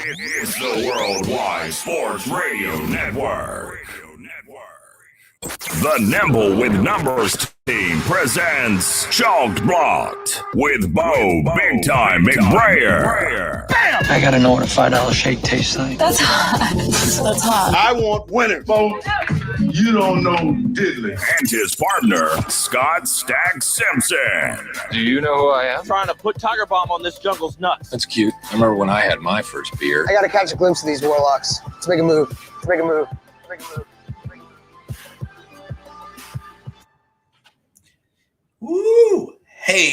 It's the Worldwide Sports Radio Network. The Nimble with Numbers team presents Chalked Blocked with Bo Big Time McBrayer. Bam! I gotta know what a $5 shake tastes like. That's hot. That's hot. I want winners, Bo. You don't know diddly. And his partner, Scott Stag Simpson. Do you know who I am? Trying to put Tiger Bomb on this jungle's nuts. That's cute. I remember when I had my first beer. I gotta catch a glimpse of these warlocks. Let's make a move. Let's make a move. Let's make a move. Woo! Hey,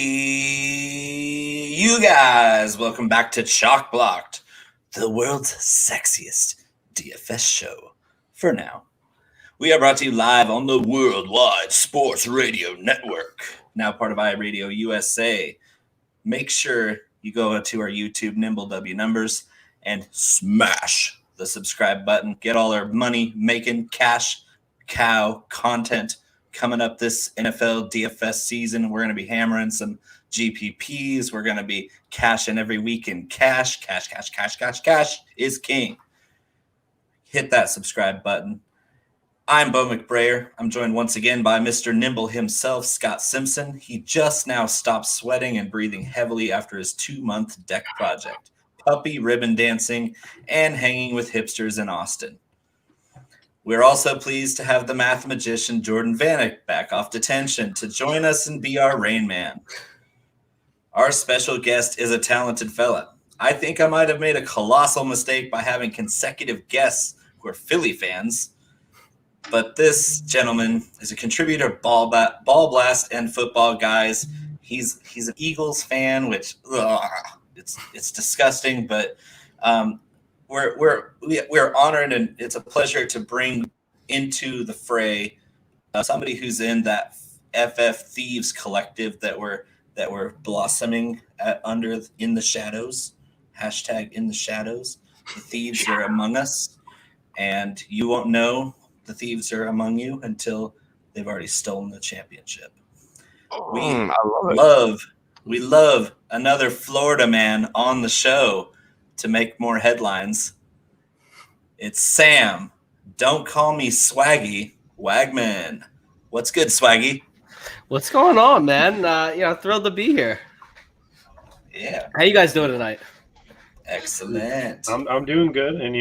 you guys! Welcome back to Chalk Blocked, the world's sexiest DFS show. For now, we are brought to you live on the Worldwide Sports Radio Network, now part of iRadio USA. Make sure you go to our YouTube, Nimble W Numbers, and smash the subscribe button. Get all our money-making, cash cow content coming up this NFL DFS season. We're going to be hammering some GPPs. We're going to be cashing every week in cash. Cash is king. Hit that subscribe button. I'm Bo McBrayer. I'm joined once again by Mr. Nimble himself, Scott Simpson. He just now stopped sweating and breathing heavily after his 2-month deck project, puppy ribbon dancing, and hanging with hipsters in Austin. We're also pleased to have the math magician Jordan Vanek back off detention to join us and be our Rain Man. Our special guest is a talented fella. I think I might have made a colossal mistake by having consecutive guests who are Philly fans, but this gentleman is a contributor, Ball Blast and Football Guys. He's an Eagles fan, which it's disgusting, but we're honored, and it's a pleasure to bring into the fray somebody who's in that FF Thieves collective that we're blossoming in the shadows. Hashtag in the shadows. The thieves are among us, and you won't know the thieves are among you until they've already stolen the championship. We love another Florida man on the show to make more headlines. It's Sam, don't call me Swaggy, Wagman. What's good, Swaggy? What's going on, man? Thrilled to be here. Yeah. How you guys doing tonight? Excellent. I'm doing good, and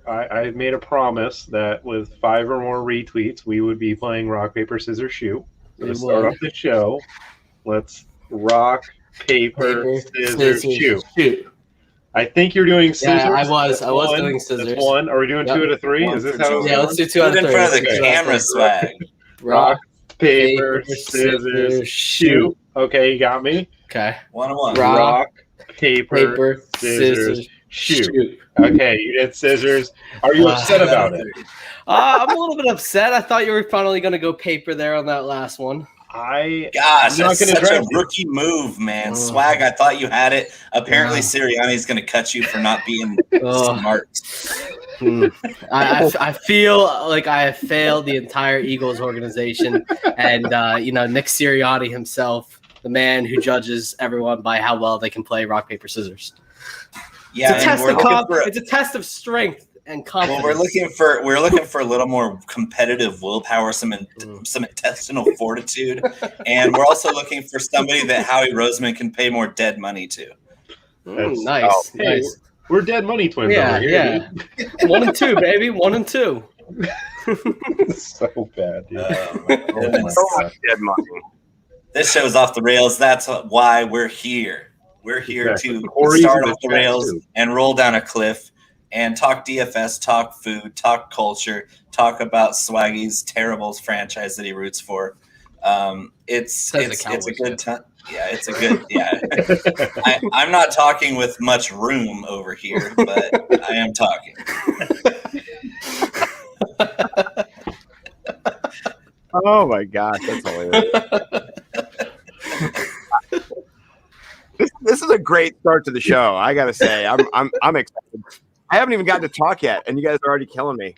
I made a promise that with 5 or more retweets, we would be playing rock, paper, scissors, shoot. So to start off the show, let's rock, paper, scissors, shoot. I think you're doing scissors. Yeah, I was doing scissors. That's one. Are we doing 2 out of 3? Is this how? Yeah, let's do 2 out of 3. In front of the camera, Swag. Rock, paper, scissors, shoot. Okay, you got me. Okay. 1-on-1. Rock, paper, scissors, shoot. Okay, you did scissors. Are you upset about it? I'm a little bit upset. I thought you were finally going to go paper there on that last one. That's such a rookie move, man. Swag, I thought you had it. Apparently, Sirianni's going to cut you for not being smart. I feel like I have failed the entire Eagles organization, and Nick Sirianni himself, the man who judges everyone by how well they can play rock, paper, scissors. Yeah, it's a test of strength and confidence. Well, we're looking for a little more competitive willpower, some intestinal fortitude, and we're also looking for somebody that Howie Roseman can pay more dead money to. Nice. Hey, we're dead money twins over here. Yeah. 1 and 2, baby. 1 and 2. So bad, dude. Dead money. This show's off the rails. That's why we're here. We're here to start off the rails and roll down a cliff and talk DFS, talk food, talk culture, talk about Swaggy's terrible franchise that he roots for. It's a good time. Yeah, it's a good. Yeah, I'm not talking with much room over here, but I am talking. Oh my gosh, that's hilarious. This is a great start to the show. I gotta say, I'm excited. I haven't even gotten to talk yet, and you guys are already killing me.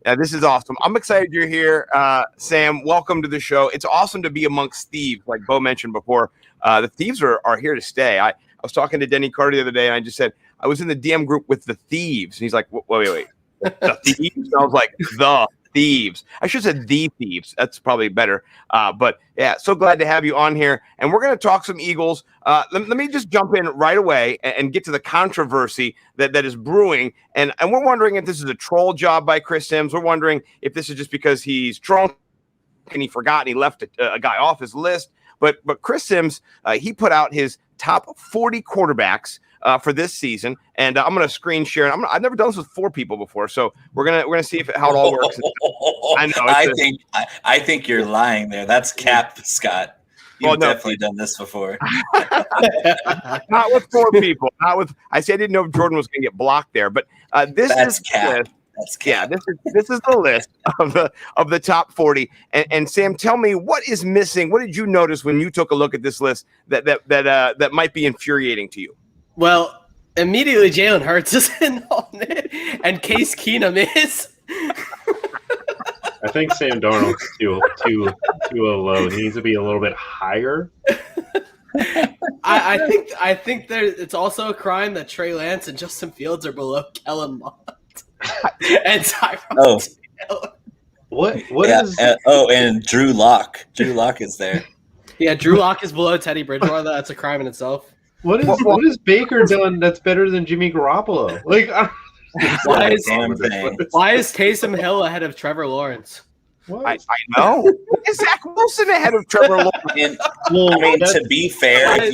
This is awesome. I'm excited you're here, Sam. Welcome to the show. It's awesome to be amongst thieves, like Bo mentioned before. The thieves are here to stay. I was talking to Denny Carter the other day, and I just said I was in the DM group with the thieves, and he's like, wait, the thieves? And I was like, the thieves. I should have said the thieves. That's probably better. But yeah, so glad to have you on here, and we're going to talk some Eagles. Let me just jump in right away and get to the controversy that is brewing, and we're wondering if this is a troll job by Chris Sims. We're wondering if this is just because he's drunk and he forgot and he left a guy off his list. But Chris Sims, he put out his top 40 quarterbacks for this season, and I'm going to screen share. I've never done this with 4 people before, so we're gonna see how it all works. I know. I think you're lying there. That's cap, Scott. You've definitely done this before. Not with 4 people. I said I didn't know if Jordan was going to get blocked there, but that's cap. Yeah, this is the list of the top 40. And Sam, tell me what is missing. What did you notice when you took a look at this list that might be infuriating to you? Well, immediately Jalen Hurts is in on it, and Case Keenum is. I think Sam Darnold's too low. He needs to be a little bit higher. I think it's also a crime that Trey Lance and Justin Fields are below Kellen Mond and Tyrod Taylor. What is? And Drew Lock. Drew Lock is there. Yeah, Drew Lock is below Teddy Bridgewater. That's a crime in itself. What is Baker done that's better than Jimmy Garoppolo? Like, why is Taysom Hill ahead of Trevor Lawrence? I know. Why is Zach Wilson ahead of Trevor Lawrence? To be fair, if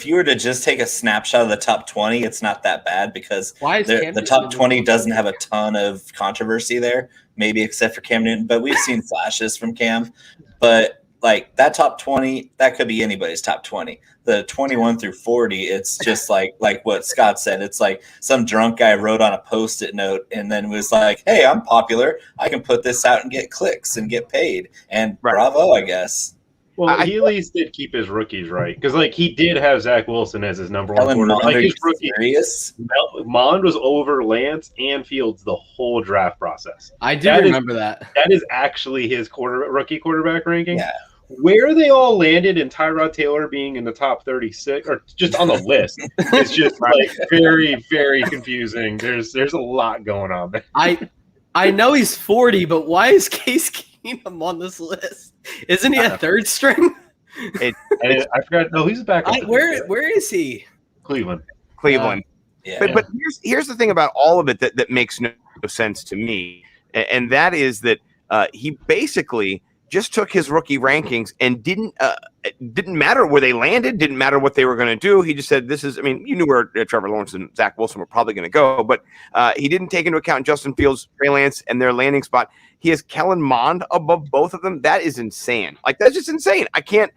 you were to just take a snapshot of the top 20, it's not that bad because the top 20 doesn't have a ton of controversy there, maybe except for Cam Newton. But we've seen flashes from Cam. But like that top 20, that could be anybody's top 20. The 21 through 40, it's just like what Scott said. It's like some drunk guy wrote on a Post-it note and then was like, hey, I'm popular. I can put this out and get clicks and get paid. And bravo, I guess. Well, he at least did keep his rookies right. Because, like, he did have Zach Wilson as his number one quarterback. Like, his rookies. Mond was over Lance and Fields the whole draft process. I do remember that. That is actually his rookie quarterback ranking. Yeah. Where they all landed and Tyrod Taylor being in the top 36 or just on the list is just like very, very confusing. There's a lot going on there. I know he's 40, but why is Case Keenum on this list? Isn't he a third string? I forgot. No, he's back. Where is he? Cleveland. Yeah. But here's the thing about all of it that makes no sense to me, and that is that he basically just took his rookie rankings and didn't matter where they landed, didn't matter what they were going to do. He just said, this is, I mean, you knew where Trevor Lawrence and Zach Wilson were probably going to go, but he didn't take into account Justin Fields, Trey Lance, and their landing spot. He has Kellen Mond above both of them. That is insane. Like, that's just insane. I can't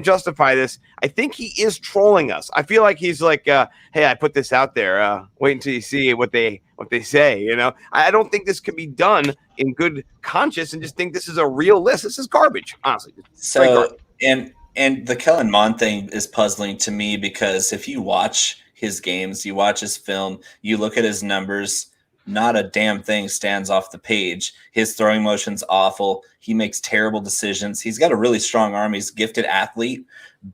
justify this. I think he is trolling us. I feel like he's like, hey, I put this out there. Wait until you see what they say. You know, I don't think this could be done in good conscience and just think this is a real list. This is garbage, honestly. So, and the Kellen Mond thing is puzzling to me because if you watch his games, you watch his film, you look at his numbers, not a damn thing stands off the page. His throwing motion's awful. He makes terrible decisions. He's got a really strong arm. He's a gifted athlete.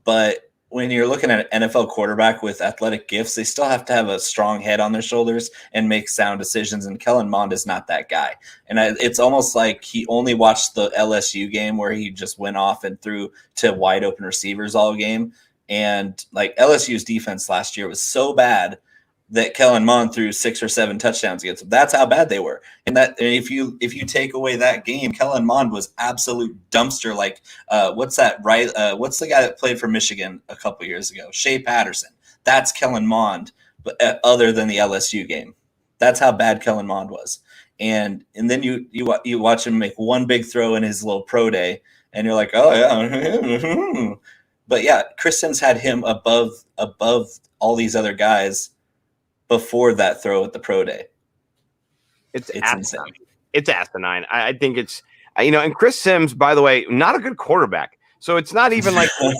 But when you're looking at an NFL quarterback with athletic gifts, they still have to have a strong head on their shoulders and make sound decisions. And Kellen Mond is not that guy. And it's almost like he only watched the LSU game where he just went off and threw to wide open receivers all game. And like LSU's defense last year was so bad that Kellen Mond threw 6 or 7 touchdowns against them. That's how bad they were. And if you take away that game, Kellen Mond was absolute dumpster. Like, what's that? Right? What's the guy that played for Michigan a couple years ago? Shea Patterson. That's Kellen Mond, but other than the LSU game, that's how bad Kellen Mond was. And then you watch him make one big throw in his little pro day, and you're like, oh yeah. But yeah, Chris Sims had him above all these other guys before that throw at the pro day. It's insane. It's asinine. I think it's, and Chris Sims, by the way, not a good quarterback. So it's not even like you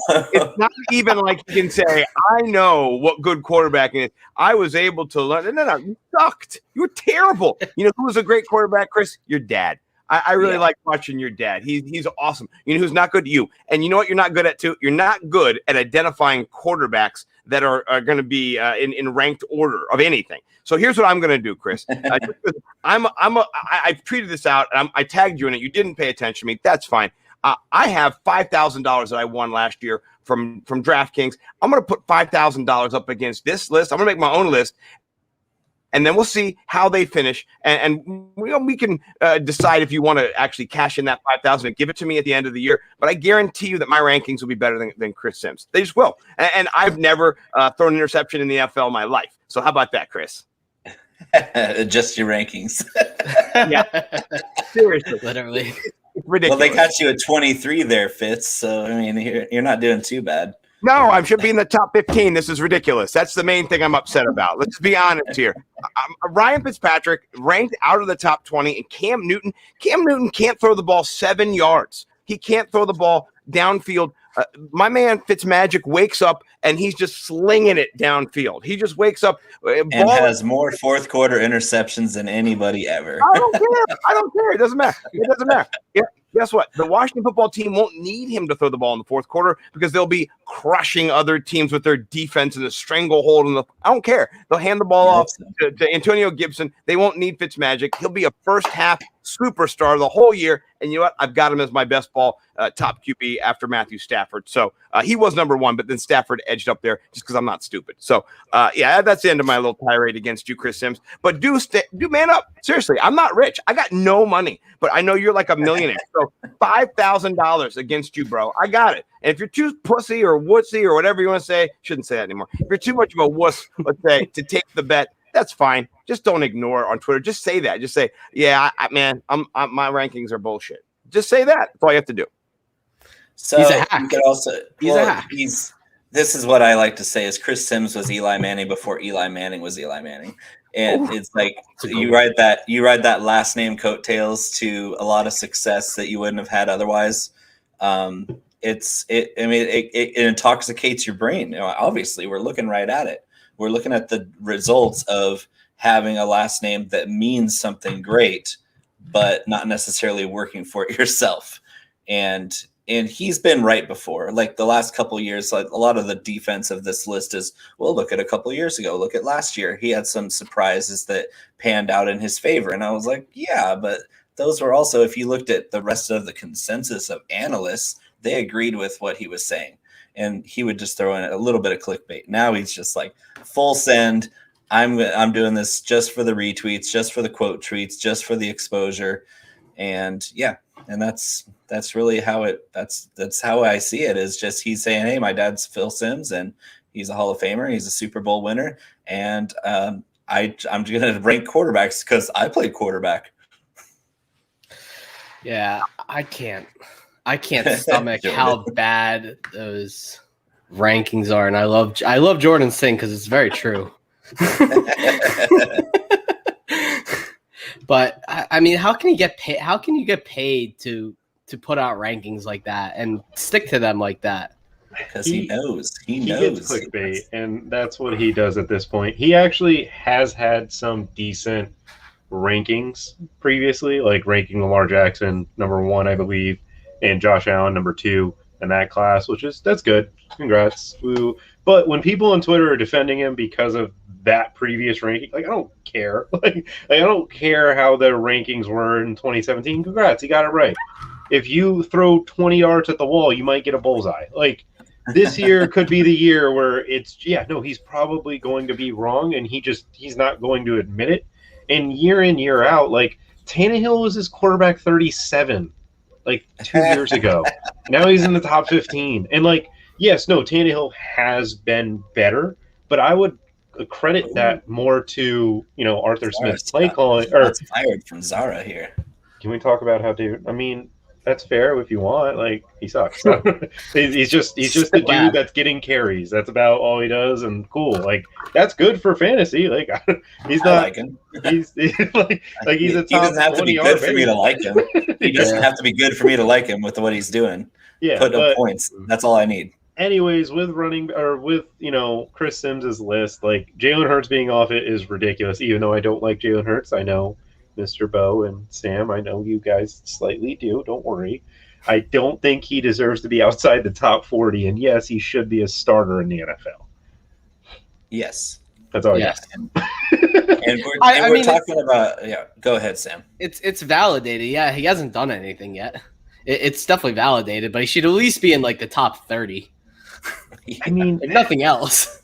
can say, I know what good quarterbacking is. I was able to learn. No, you sucked. You were terrible. You know who was a great quarterback, Chris? Your dad. I really like watching your dad. He's awesome. You know who's not good? You. And you know what you're not good at too? You're not good at identifying quarterbacks that are going to be in ranked order of anything. So here's what I'm going to do, Chris. I've tweeted this out, and I tagged you in it. You didn't pay attention to me. That's fine. I have $5,000 that I won last year from DraftKings. I'm going to put $5,000 up against this list. I'm going to make my own list, and then we'll see how they finish. And we can decide if you want to actually cash in that $5,000 and give it to me at the end of the year. But I guarantee you that my rankings will be better than Chris Sims. They just will. And I've never thrown an interception in the NFL in my life. So how about that, Chris? Adjust your rankings. Yeah, seriously, literally. It's ridiculous. Well, they got you at 23 there, Fitz. So I mean, you're not doing too bad. No, I should be in the top 15. This is ridiculous. That's the main thing I'm upset about. Let's be honest here. Ryan Fitzpatrick ranked out of the top 20, and Cam Newton can't throw the ball 7 yards. He can't throw the ball downfield. My man Fitzmagic wakes up and he's just slinging it downfield. He just wakes up and has more fourth quarter interceptions than anybody ever. I don't care. It doesn't matter. Yeah. Guess what? The Washington football team won't need him to throw the ball in the fourth quarter because they'll be crushing other teams with their defense and the stranglehold. I don't care. They'll hand the ball off to Antonio Gibson. They won't need Fitzmagic. He'll be a first half superstar the whole year. And you know what? I've got him as my best ball top QB after Matthew Stafford. So he was number one, but then Stafford edged up there just because I'm not stupid. So that's the end of my little tirade against you, Chris Sims. But do man up. Seriously, I'm not rich. I got no money, but I know you're like a millionaire. So $5,000 against you, bro. I got it. And if you're too pussy or wussy or whatever you want to say, shouldn't say that anymore. If you're too much of a wuss, let's say, to take the bet, that's fine. Just don't ignore it on Twitter. Just say that. Just say, yeah, man, my rankings are bullshit. Just say that. That's all you have to do. So he's a hack. You could also, he's a hack. This is what I like to say: is Chris Sims was Eli Manning before Eli Manning was Eli Manning, and it's like you ride that last name coattails to a lot of success that you wouldn't have had otherwise. It intoxicates your brain. You know, obviously, we're looking right at it. We're looking at the results of having a last name that means something great, but not necessarily working for it yourself. And he's been right before. Like the last couple of years, like a lot of the defense of this list is, well, look at a couple of years ago. Look at last year. He had some surprises that panned out in his favor. And I was like, yeah, but those were also, if you looked at the rest of the consensus of analysts, they agreed with what he was saying. And he would just throw in a little bit of clickbait. Now he's just like full send. I'm doing this just for the retweets, just for the quote tweets, just for the exposure. And yeah, and that's really how that's how I see it, is just he's saying, hey, my dad's Phil Simms and he's a Hall of Famer. He's a Super Bowl winner. And I'm going to rank quarterbacks because I played quarterback. Yeah, I can't stomach how bad those rankings are. And I love Jordan's thing because it's very true. But I mean, how can you get paid? How can you get paid to put out rankings like that and stick to them like that? Because he knows. He gets clickbait, and that's what he does at this point. He actually has had some decent rankings previously, like ranking Lamar Jackson number 1, I believe, and Josh Allen number 2 in that class, that's good. Congrats. Woo. But when people on Twitter are defending him because of that previous ranking, like, I don't care. Like I don't care how the rankings were in 2017. Congrats, he got it right. If you throw 20 yards at the wall, you might get a bullseye. Like, this year could be the year where he's probably going to be wrong, and he's not going to admit it. And year in, year out, like, Tannehill was his quarterback 37, like 2 years ago. Now he's in the top 15. And like, yes, no, Tannehill has been better, but I would credit that more to, Arthur Smith's play calling. Or fired from Zara here. Can we talk about how David? I mean, that's fair if you want. Like, he sucks. he's just the dude that's getting carries. That's about all he does, and cool. Like, that's good for fantasy. Like, he's not. I like him. He's like he's a top. He doesn't have to be good for me to like him. He doesn't have to be good for me to like him with what he's doing. Yeah, put up points. That's all I need. Anyways, with Chris Sims' list, like, Jalen Hurts being off it is ridiculous. Even though I don't like Jalen Hurts, I know Mr. Bo and Sam, I know you guys slightly do. Don't worry. I don't think he deserves to be outside the top 40. And yes, he should be a starter in the NFL. Yes. That's all Yes. I got. And we're talking about, go ahead, Sam. It's validated. Yeah, he hasn't done anything yet. It's definitely validated, but he should at least be in like the top 30. I mean, if nothing else.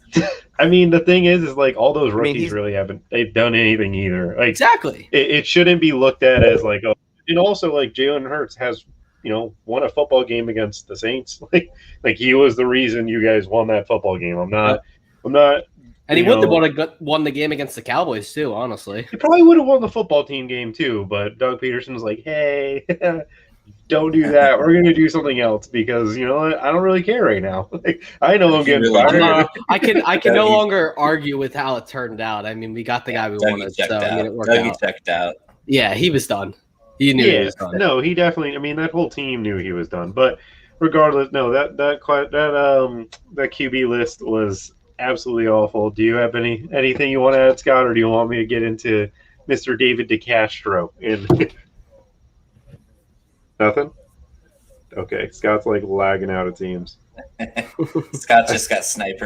I mean, the thing is like all those rookies really they've done anything either. Like exactly. It shouldn't be looked at as like, oh, and also like Jalen Hurts has, won a football game against the Saints. Like he was the reason you guys won that football game. I'm not. And he would have won the game against the Cowboys too, honestly. He probably would have won the football team game too, but Doug Peterson was like, hey, don't do that. We're going to do something else because, I don't really care right now. Like, I know I'm getting fired. I can no longer argue with how it turned out. I mean, we got the guy we wanted, so it worked out. Dougie checked out. Yeah, he was done. He knew he was done. No, he definitely, that whole team knew he was done. But regardless, no, that QB list was absolutely awful. Do you have anything you want to add, Scott, or do you want me to get into Mr. David DeCastro? Nothing? Okay, Scott's like lagging out, it seems. Scott just got sniped.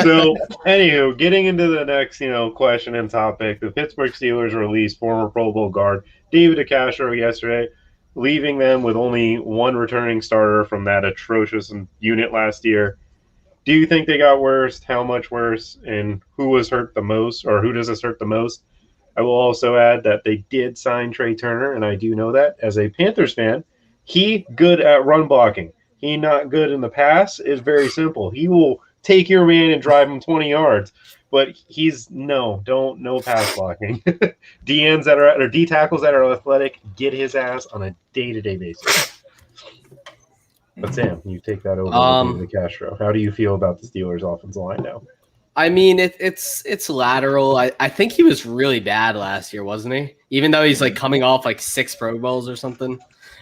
So, anywho, getting into the next, question and topic, the Pittsburgh Steelers released former Pro Bowl guard David DeCastro yesterday, leaving them with only one returning starter from that atrocious unit last year. Do you think they got worse? How much worse? And who was hurt the most, or who does this hurt the most? I will also add that they did sign Trey Turner, and I do know that as a Panthers fan. He good at run blocking. He not good in the pass. It's very simple. He will take your man and drive him 20 yards, but he's no pass blocking. D tackles that are athletic get his ass on a day-to-day basis. But Sam, you take that over with Castro. How do you feel about the Steelers' offensive line now? I mean, it's lateral. I think he was really bad last year, wasn't he? Even though he's like coming off like 6 Pro Bowls or something.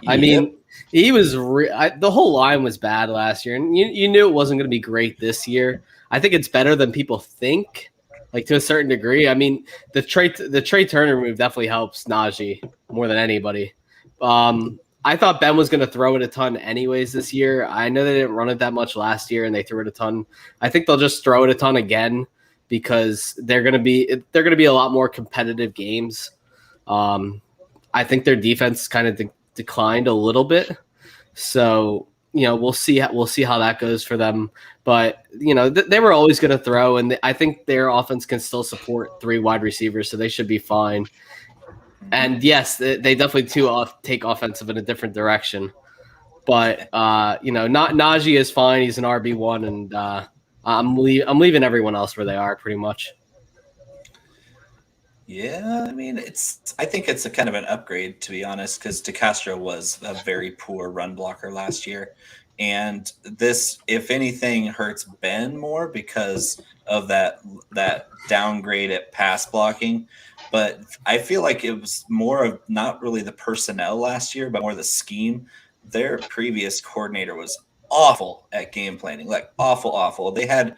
I mean, he was the whole line was bad last year, and you knew it wasn't going to be great this year. I think it's better than people think, like to a certain degree. I mean, the Trey Turner move definitely helps Najee more than anybody. I thought Ben was going to throw it a ton anyways this year. I know they didn't run it that much last year, and they threw it a ton. I think they'll just throw it a ton again because they're going to be a lot more competitive games. I think their defense kind of declined a little bit, so we'll see how that goes for them. But they were always going to throw, and I think their offense can still support 3 wide receivers, so they should be fine. And yes, they definitely take offensive in a different direction, but not Najee is fine. He's an RB1, and I'm leaving everyone else where they are pretty much. Yeah, I mean, I think it's a kind of an upgrade, to be honest, because DeCastro was a very poor run blocker last year, and this, if anything, hurts Ben more because of that downgrade at pass blocking. But I feel like it was more of not really the personnel last year, but more the scheme. Their previous coordinator was awful at game planning, like awful. They had,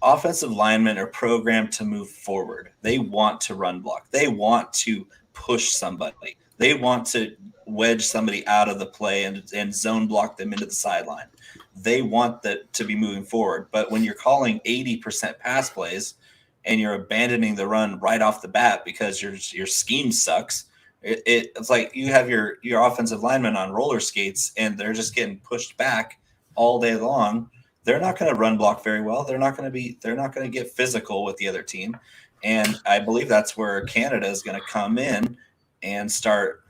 offensive linemen are programmed to move forward. They want to run block. They want to push somebody. They want to wedge somebody out of the play and zone block them into the sideline. They want that to be moving forward. But when you're calling 80% pass plays, and you're abandoning the run right off the bat because your scheme sucks, it's like you have your offensive linemen on roller skates and they're just getting pushed back all day long. They're not going to run block very well. They're not going to get physical with the other team. And I believe that's where Canada is going to come in and start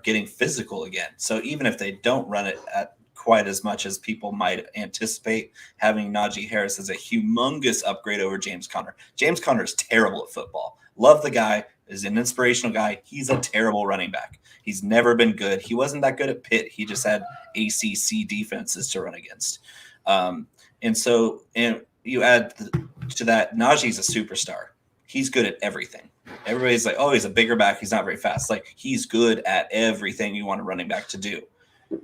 getting physical again. So even if they don't run it at quite as much as people might anticipate, having Najee Harris as a humongous upgrade over James Conner. James Conner is terrible at football. Love the guy, is an inspirational guy. He's a terrible running back. He's never been good. He wasn't that good at Pitt. He just had ACC defenses to run against. And you add to that, Najee's a superstar. He's good at everything. Everybody's like, oh, he's a bigger back. He's not very fast. Like, he's good at everything you want a running back to do.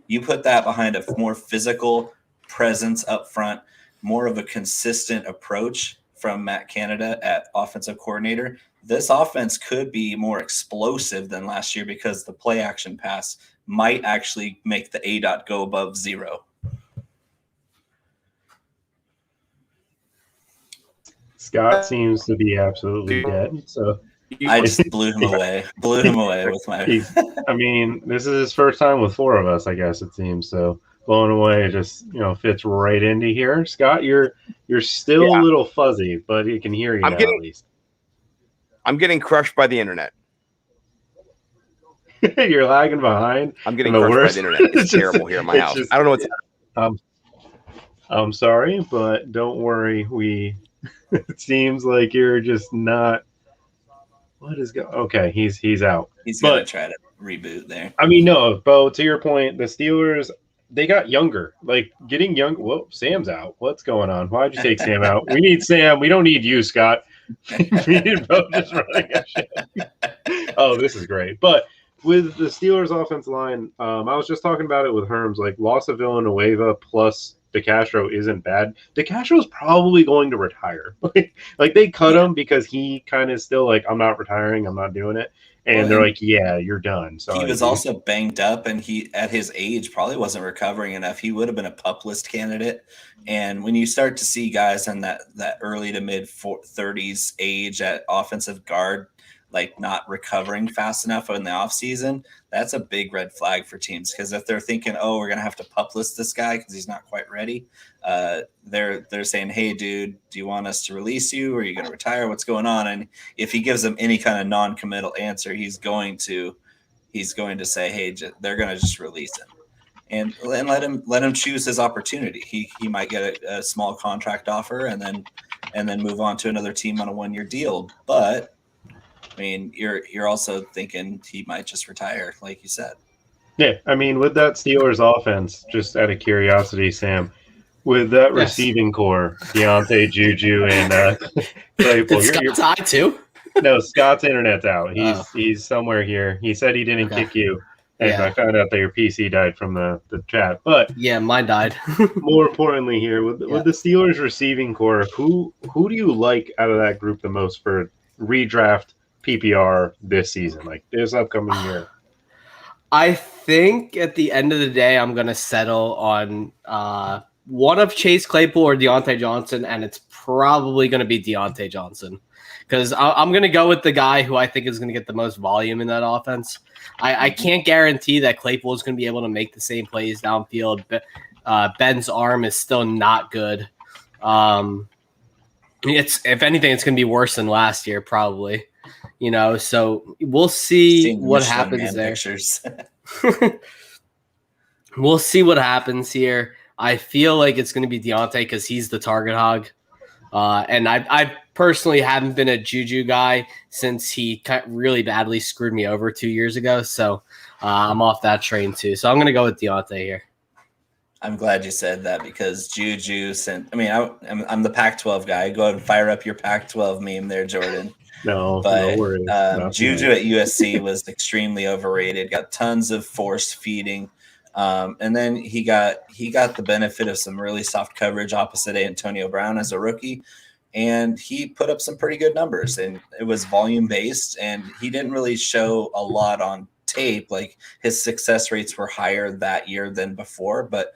You put that behind a more physical presence up front, more of a consistent approach from Matt Canada at offensive coordinator, this offense could be more explosive than last year because the play action pass might actually make the ADOT go above 0. Scott seems to be absolutely dead. So I just blew him away. Blew him away with my. I mean, this is his first time with 4 of us, I guess it seems. So blown away just fits right into here. Scott, you're still a little fuzzy, but he can hear you at least. I'm getting crushed by the internet. You're lagging behind. I'm getting crushed by the internet. It's terrible here in my house. I don't know what's. I'm sorry, but don't worry. It seems like you're just not. What is going? Okay, he's out. He's gonna try to reboot there. I mean, no, Bo. To your point, the Steelers, they got younger. Like getting young. Whoa, Sam's out. What's going on? Why'd you take Sam out? We need Sam. We don't need you, Scott. We need Bo just running a shit. Oh, this is great. But with the Steelers' offensive line, I was just talking about it with Herms. Like loss of Villanueva plus DeCastro isn't bad. DeCastro is probably going to retire. Like they cut him because he kind of still like, I'm not retiring. I'm not doing it. And they're like, yeah, you're done. So he was also banged up, and he, at his age, probably wasn't recovering enough. He would have been a PUP list candidate. And when you start to see guys in that early to mid 30s age at offensive guard, like not recovering fast enough in the offseason, that's a big red flag for teams. Because if they're thinking, oh, we're going to have to PUP list this guy because he's not quite ready, they're saying, hey, dude, do you want us to release you? Or are you going to retire? What's going on? And if he gives them any kind of non-committal answer, he's going to say, hey, they're going to just release him. And let him choose his opportunity. He might get a small contract offer and then move on to another team on a 1-year deal. But I mean, you're also thinking he might just retire, like you said. Yeah, I mean, with that Steelers offense, just out of curiosity, Sam, with that receiving core, Deontay, Juju, and Claypool. Scott's eye too? No, Scott's internet's out. He's somewhere here. He said he didn't kick you, and I found out that your PC died from the chat. But yeah, mine died. More importantly, here with the Steelers receiving core, who do you like out of that group the most for redraft PPR this season, like this upcoming year? I think at the end of the day, I'm going to settle on one of Chase Claypool or Deontay Johnson, and it's probably going to be Deontay Johnson because I'm going to go with the guy who I think is going to get the most volume in that offense. I can't guarantee that Claypool is going to be able to make the same plays downfield. Ben's arm is still not good. If anything, it's going to be worse than last year, probably. So we'll see what happens there. We'll see what happens here. I feel like it's going to be Deontay because he's the target hog. And I personally haven't been a Juju guy since he really badly screwed me over 2 years ago. So I'm off that train too. So I'm going to go with Deontay here. I'm glad you said that because Juju I'm the Pac-12 guy. Go ahead and fire up your Pac-12 meme there, Jordan. No worries. Juju at USC was extremely overrated. Got tons of force feeding, and then he got the benefit of some really soft coverage opposite Antonio Brown as a rookie, and he put up some pretty good numbers. And it was volume based, and he didn't really show a lot on tape. Like his success rates were higher that year than before, but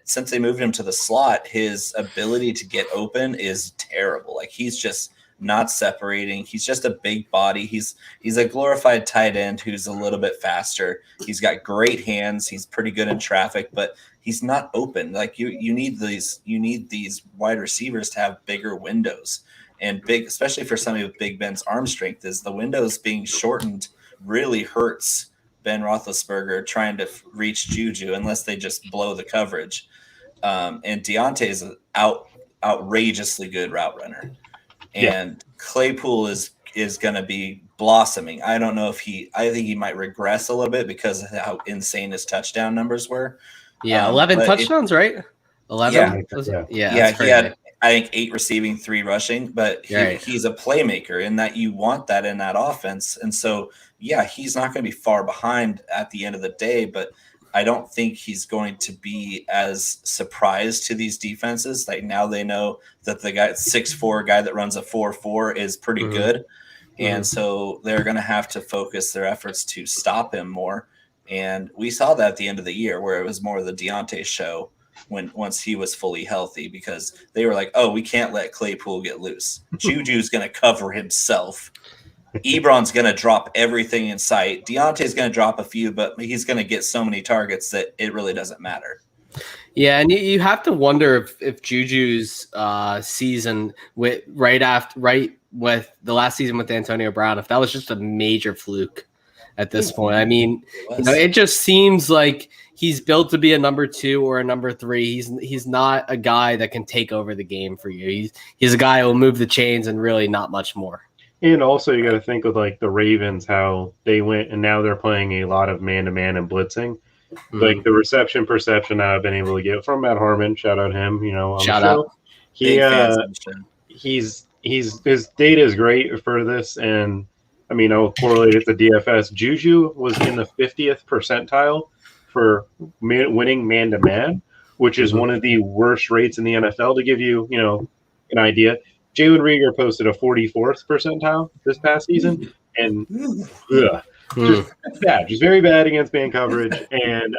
since they moved him to the slot, his ability to get open is terrible. Like he's just not separating. He's just a big body. He's a glorified tight end who's a little bit faster. He's got great hands. He's pretty good in traffic, but he's not open. Like you need these wide receivers to have bigger windows, and big, especially for somebody with Big Ben's arm strength, is the windows being shortened really hurts Ben Roethlisberger trying to reach Juju unless they just blow the coverage. And Deontay is an outrageously good route runner. And Claypool is going to be blossoming. I don't know I think he might regress a little bit because of how insane his touchdown numbers were. Yeah, 11 touchdowns, right? 11? Yeah, he had, I think, 8 receiving, 3 rushing, but he's a playmaker in that you want that in that offense. And so, he's not going to be far behind at the end of the day, but I don't think he's going to be as surprised to these defenses. Like now they know that the guy 6'4" guy that runs a 4.4 is pretty good. And so they're going to have to focus their efforts to stop him more. And we saw that at the end of the year where it was more of the Deontay show once he was fully healthy, because they were like, oh, we can't let Claypool get loose. Juju's going to cover himself. Ebron's going to drop everything in sight. Deontay's going to drop a few, but he's going to get so many targets that it really doesn't matter. Yeah, and you have to wonder if Juju's season with with the last season with Antonio Brown, if that was just a major fluke at this point. I mean, it just seems like he's built to be a number 2 or a number 3. He's not a guy that can take over the game for you. He's a guy who will move the chains and really not much more. And also, you got to think of like the Ravens, how they went and now they're playing a lot of man-to-man and blitzing. Like the reception perception that I've been able to get from Matt Harmon, shout out him, shout out. His data is great for this, and I mean, I'll correlate it to DFS. Juju was in the 50th percentile for winning man-to-man, which is one of the worst rates in the NFL. To give you, an idea, Jalen Reagor posted a 44th percentile this past season, and just very bad against man coverage. And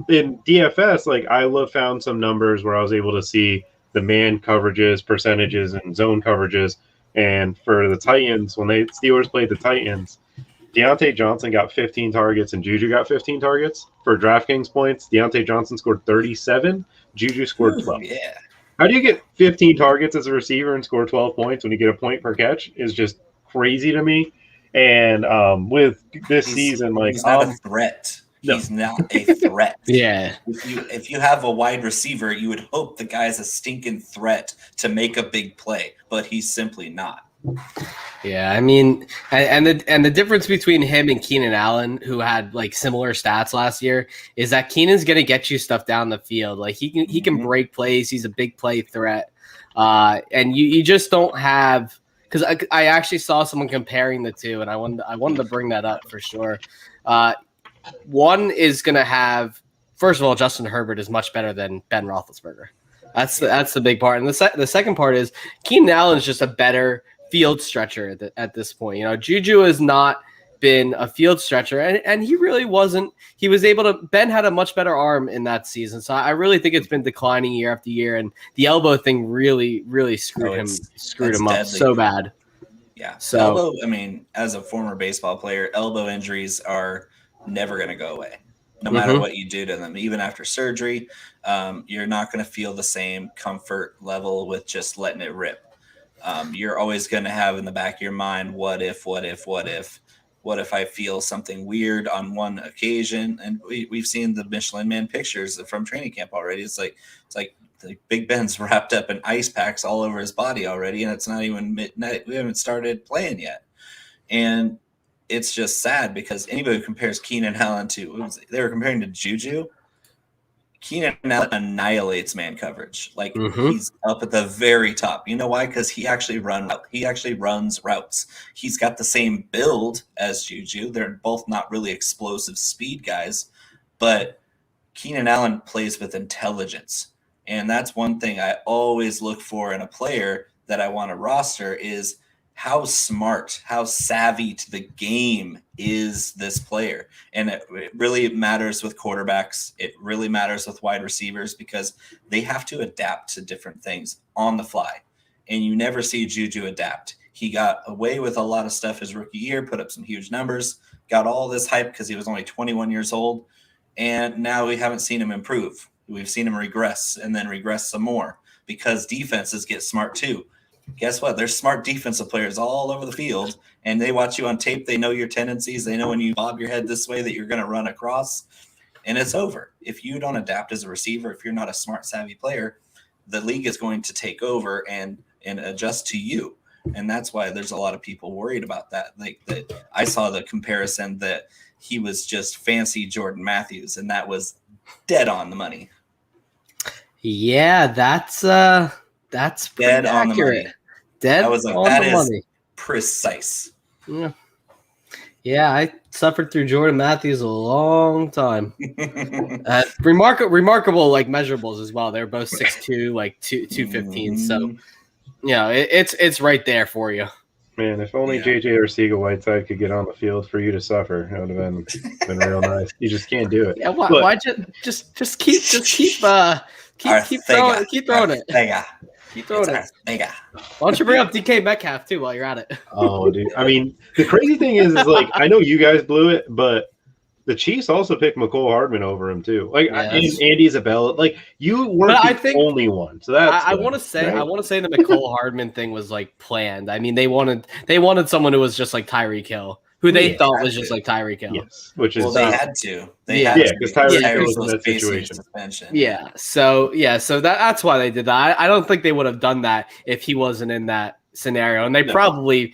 in DFS, like I found some numbers where I was able to see the man coverages, percentages, and zone coverages. And for the Titans, when the Steelers played the Titans, Deontay Johnson got 15 targets and Juju got 15 targets. For DraftKings points, Deontay Johnson scored 37, Juju scored 12. Yeah. How do you get 15 targets as a receiver and score 12 points when you get a point per catch is just crazy to me. And with this season, like he's not a threat. No. He's not a threat. Yeah. If you have a wide receiver, you would hope the guy's a stinking threat to make a big play, but he's simply not. Yeah, I mean, and the difference between him and Keenan Allen, who had like similar stats last year, is that Keenan's going to get you stuff down the field. Like he can break plays. He's a big play threat, and you just don't have. Because I actually saw someone comparing the two, and I wanted to bring that up for sure. One is going to have, first of all, Justin Herbert is much better than Ben Roethlisberger. That's the big part, and the second part is Keenan Allen is just a better field stretcher at this point. Juju has not been a field stretcher, and he really wasn't. He was able to. Ben had a much better arm in that season, so I really think it's been declining year after year, and the elbow thing really screwed him up so bad. Yeah. So elbow, I mean, as a former baseball player, elbow injuries are never going to go away, no matter what you do to them. Even after surgery, you're not going to feel the same comfort level with just letting it rip. You're always going to have in the back of your mind, what if I feel something weird on one occasion? And we've seen the Michelin Man pictures from training camp already. It's like Big Ben's wrapped up in ice packs all over his body already, and it's not even midnight. We haven't started playing yet. And it's just sad because anybody who compares Keenan Allen they were comparing to Juju. Keenan Allen annihilates man coverage. Like he's up at the very top. You know why? Because he actually runs routes. He's got the same build as Juju. They're both not really explosive speed guys, but Keenan Allen plays with intelligence. And that's one thing I always look for in a player that I want to roster is how smart, how savvy to the game is this player. And it really matters with quarterbacks. It really matters with wide receivers because they have to adapt to different things on the fly. And you never see Juju adapt. He got away with a lot of stuff his rookie year, put up some huge numbers, got all this hype because he was only 21 years old. And now we haven't seen him improve. We've seen him regress and then regress some more because defenses get smart too. Guess what? There's smart defensive players all over the field, and they watch you on tape. They know your tendencies. They know when you bob your head this way that you're going to run across, and it's over. If you don't adapt as a receiver, if you're not a smart, savvy player, the league is going to take over and adjust to you. And that's why there's a lot of people worried about that. Like that, I saw the comparison that he was just fancy Jordan Matthews, and that was dead on the money. Yeah, that's dead on the money. Dead I was like, on that the is money. Precise. Yeah, I suffered through Jordan Matthews a long time. Remarkable like measurables as well. They're both 6'2", like 215. So, it's right there for you. Man, if only JJ Arcega-Whiteside could get on the field for you to suffer, it would have been real nice. You just can't do it. Yeah, why'd you just keep throwing it. Keep throwing it. Keep throwing it. Why don't you bring up DK Metcalf too while you're at it? Oh, dude. I mean, the crazy thing is like I know you guys blew it, but the Chiefs also picked McCole Hardman over him too. Like and Andy Isabella, like you weren't the only one. So that's I want to say the McCole Hardman thing was like planned. I mean, they wanted someone who was just like Tyreek Hill, who they thought was just like Tyreek Hill. Yes, which is they had to. Because Tyreek Hill was in that situation. Yeah, so that's why they did that. I don't think they would have done that if he wasn't in that scenario, and they probably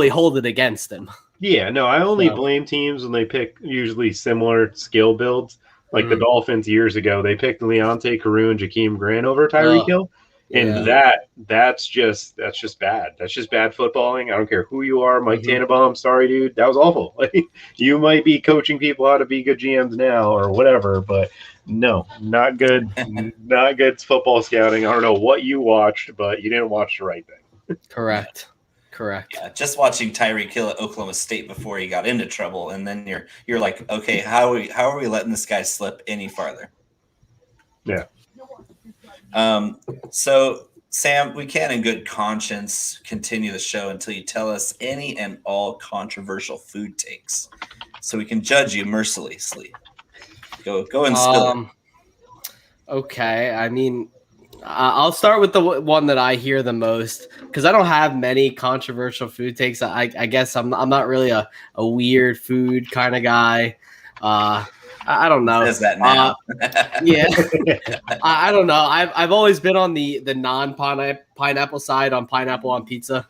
hold it against him. Yeah, no, I only blame teams when they pick usually similar skill builds. Like the Dolphins years ago, they picked Leonte Carroo and Jakeem Grant over Tyreek Hill. And that's just bad. That's just bad footballing. I don't care who you are. Mike Tannenbaum, sorry, dude. That was awful. Like, you might be coaching people how to be good GMs now or whatever, but no, not good. Not good football scouting. I don't know what you watched, but you didn't watch the right thing. Correct. Yeah, just watching Tyreek Hill at Oklahoma State before he got into trouble, and then you're like, okay, how are we letting this guy slip any farther? Yeah. So Sam, we can in good conscience continue the show until you tell us any and all controversial food takes, so we can judge you mercilessly. Go and spill it. Okay, I mean, I'll start with the one that I hear the most because I don't have many controversial food takes. I guess I'm not really a weird food kind of guy. I don't know. Says that now. Yeah, I don't know. I've always been on the non-pineapple side on pineapple on pizza.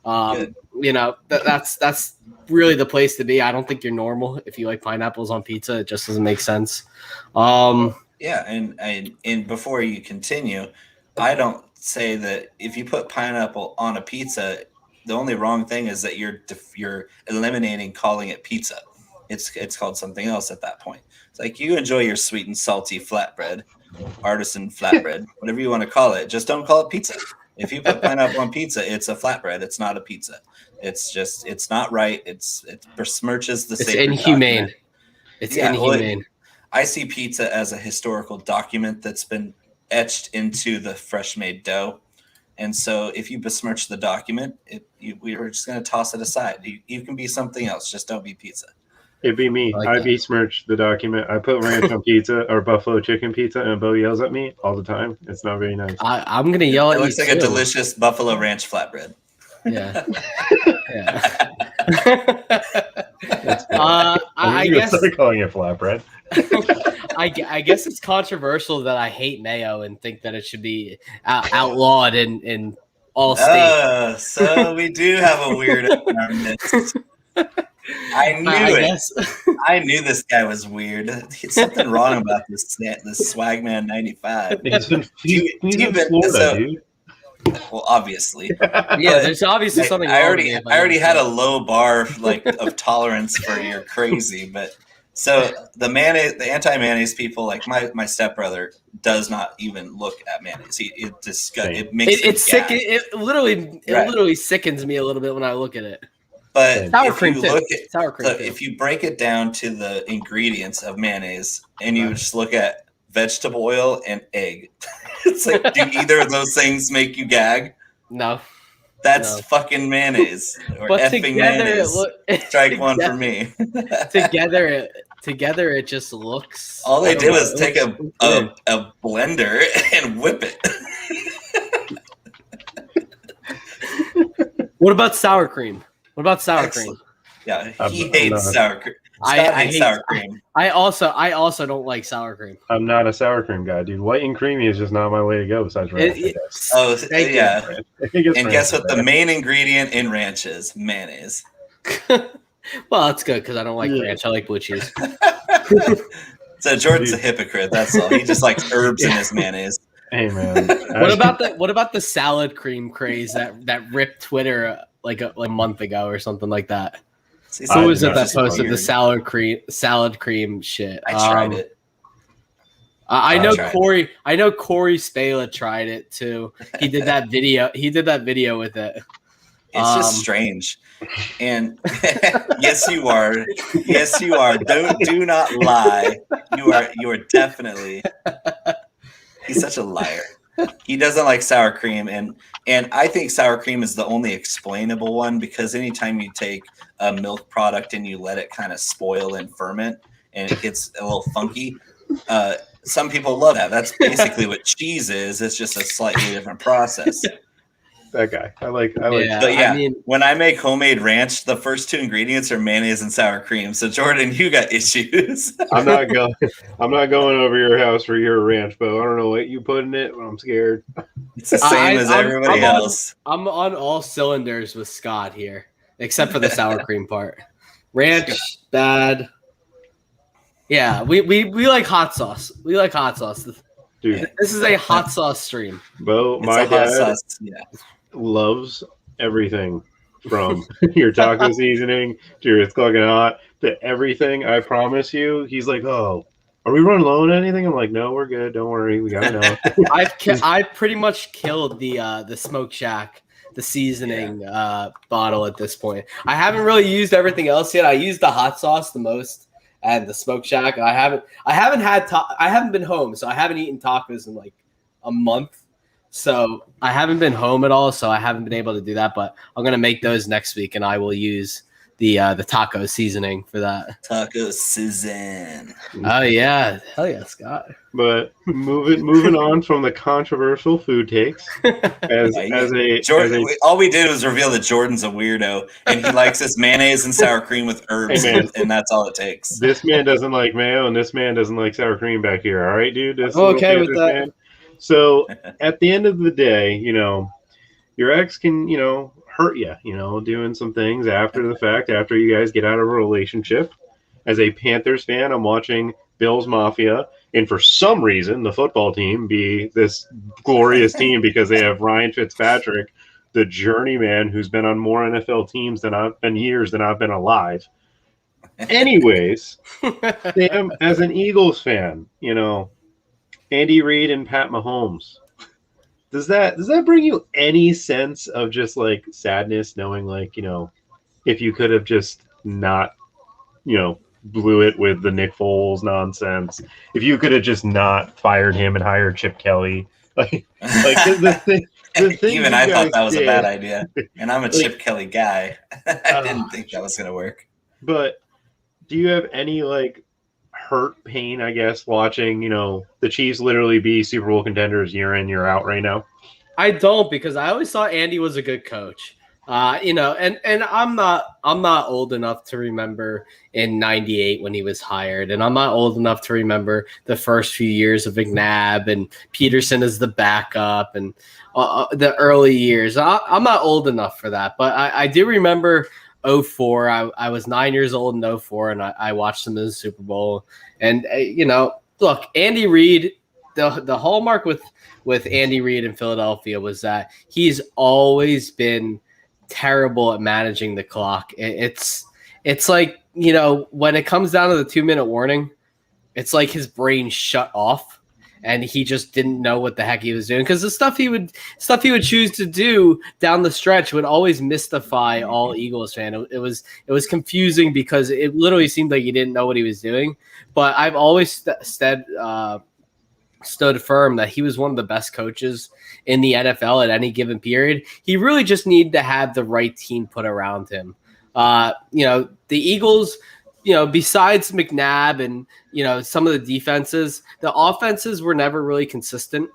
You know, that's really the place to be. I don't think you're normal if you like pineapples on pizza. It just doesn't make sense. Yeah, and before you continue, I don't say that if you put pineapple on a pizza, the only wrong thing is that you're eliminating calling it pizza. It's called something else at that point. It's like you enjoy your sweet and salty flatbread, artisan flatbread, whatever you want to call it. Just don't call it pizza. If you put pineapple on pizza, it's a flatbread. It's not a pizza. It's not right. It besmirches the sacred inhumane. Document. It's inhumane. I see pizza as a historical document that's been etched into the fresh made dough. And so if you besmirch the document, we're just going to toss it aside. You can be something else. Just don't be pizza. It'd be me. I besmirch the document. I put ranch on pizza or buffalo chicken pizza, and Bo yells at me all the time. It's not very nice. I'm going to yell at you. It looks like a delicious buffalo ranch flatbread. Yeah. I guess start calling it flatbread. I guess it's controversial that I hate mayo and think that it should be outlawed in all states. So we do have a weirdo in our midst. I knew it. I knew this guy was weird. There's something wrong about this Swagman 95. He's in Florida, dude. Well, obviously, yeah. There's obviously something. I already had a low bar of tolerance for your crazy, but so the anti-mayonnaise people, like my stepbrother, does not even look at mayonnaise. It makes it's sick. It literally sickens me a little bit when I look at it. But sour cream too. If you break it down to the ingredients of mayonnaise and you just look at vegetable oil and egg, it's like, do either of those things make you gag? No. That's fucking mayonnaise or but effing mayonnaise. Strike one for me. Together, it just looks. All they did was take a blender and whip it. What about sour cream? What about sour cream? Yeah, he hates sour cream. I hate sour cream. I also don't like sour cream. I'm not a sour cream guy, dude. White and creamy is just not my way to go. Besides ranch. Yeah. And guess what? The main ingredient in ranch is mayonnaise. Well, that's good because I don't like ranch. I like blue cheese. So Jordan's a hypocrite. That's all. He just likes herbs in his mayonnaise. Hey man. What about the salad cream craze that ripped Twitter like a month ago or something like that? Who was it that posted the salad cream shit? I tried it. I know Corey Spala tried it too. He did that video. With it. It's just strange. And yes, you are. Yes, you are. Do not lie. You are definitely. He's such a liar. He doesn't like sour cream, and I think sour cream is the only explainable one, because anytime you take a milk product and you let it kind of spoil and ferment and it gets a little funky, some people love that. That's basically what cheese is. It's just a slightly different process. That guy. I like. Yeah, but yeah, I mean, when I make homemade ranch, the first two ingredients are mayonnaise and sour cream. So Jordan, you got issues. I'm not going over your house for your ranch, Bo. I don't know what you put in it, but I'm scared. It's the same as everybody else. I'm on all cylinders with Scott here, except for the sour cream part. Ranch, bad. Yeah, we like hot sauce. We like hot sauce. Dude, this is a hot sauce stream. Bo, my dad loves everything from your taco seasoning to your Smoking Hot to everything. I promise you. He's like, oh, are we running low on anything? I'm like, no, we're good. Don't worry. We got enough. I pretty much killed the Smoke Shack, the seasoning bottle at this point. I haven't really used everything else yet. I used the hot sauce the most and the Smoke Shack. I haven't been home, so I haven't eaten tacos in like a month. So I haven't been home at all, so I haven't been able to do that. But I'm gonna make those next week, and I will use the taco seasoning for that. Taco season. Oh yeah, hell yeah, Scott. But moving on from the controversial food takes, all we did was reveal that Jordan's a weirdo, and he likes his mayonnaise and sour cream with herbs, and that's all it takes. This man doesn't like mayo, and this man doesn't like sour cream back here. All right, dude. I'm okay with that. Man. So at the end of the day, your ex can, hurt you, doing some things after the fact, after you guys get out of a relationship. As a Panthers fan, I'm watching Bills Mafia, and for some reason, the football team be this glorious team because they have Ryan Fitzpatrick, the journeyman who's been on more NFL teams than I've been alive. Anyways, Sam, as an Eagles fan, Andy Reid and Pat Mahomes. Does that bring you any sense of just like sadness, knowing if you could have just not, blew it with the Nick Foles nonsense, if you could have just not fired him and hired Chip Kelly, the thing even I thought that was a bad idea, and I'm a Chip Kelly guy. I didn't think that was gonna work. But do you have any hurt pain, I guess, watching, the Chiefs literally be Super Bowl contenders year in, year out right now? I don't, because I always thought Andy was a good coach. And I'm not old enough to remember in '98 when he was hired, and I'm not old enough to remember the first few years of McNabb and Peterson as the backup and the early years. I'm not old enough for that, but I do remember 2004. I was 9 years old in 2004, and I watched them in the Super Bowl. And look, Andy Reid, the hallmark with Andy Reid in Philadelphia was that he's always been terrible at managing the clock. It's like, when it comes down to the 2-minute warning, it's like his brain shut off and he just didn't know what the heck he was doing, because the stuff he would choose to do down the stretch would always mystify all Eagles fans. It was confusing because it literally seemed like he didn't know what he was doing. But I've always stood firm that he was one of the best coaches in the NFL at any given period. He really just needed to have the right team put around him. The Eagles, besides McNabb and, some of the defenses, the offenses were never really consistent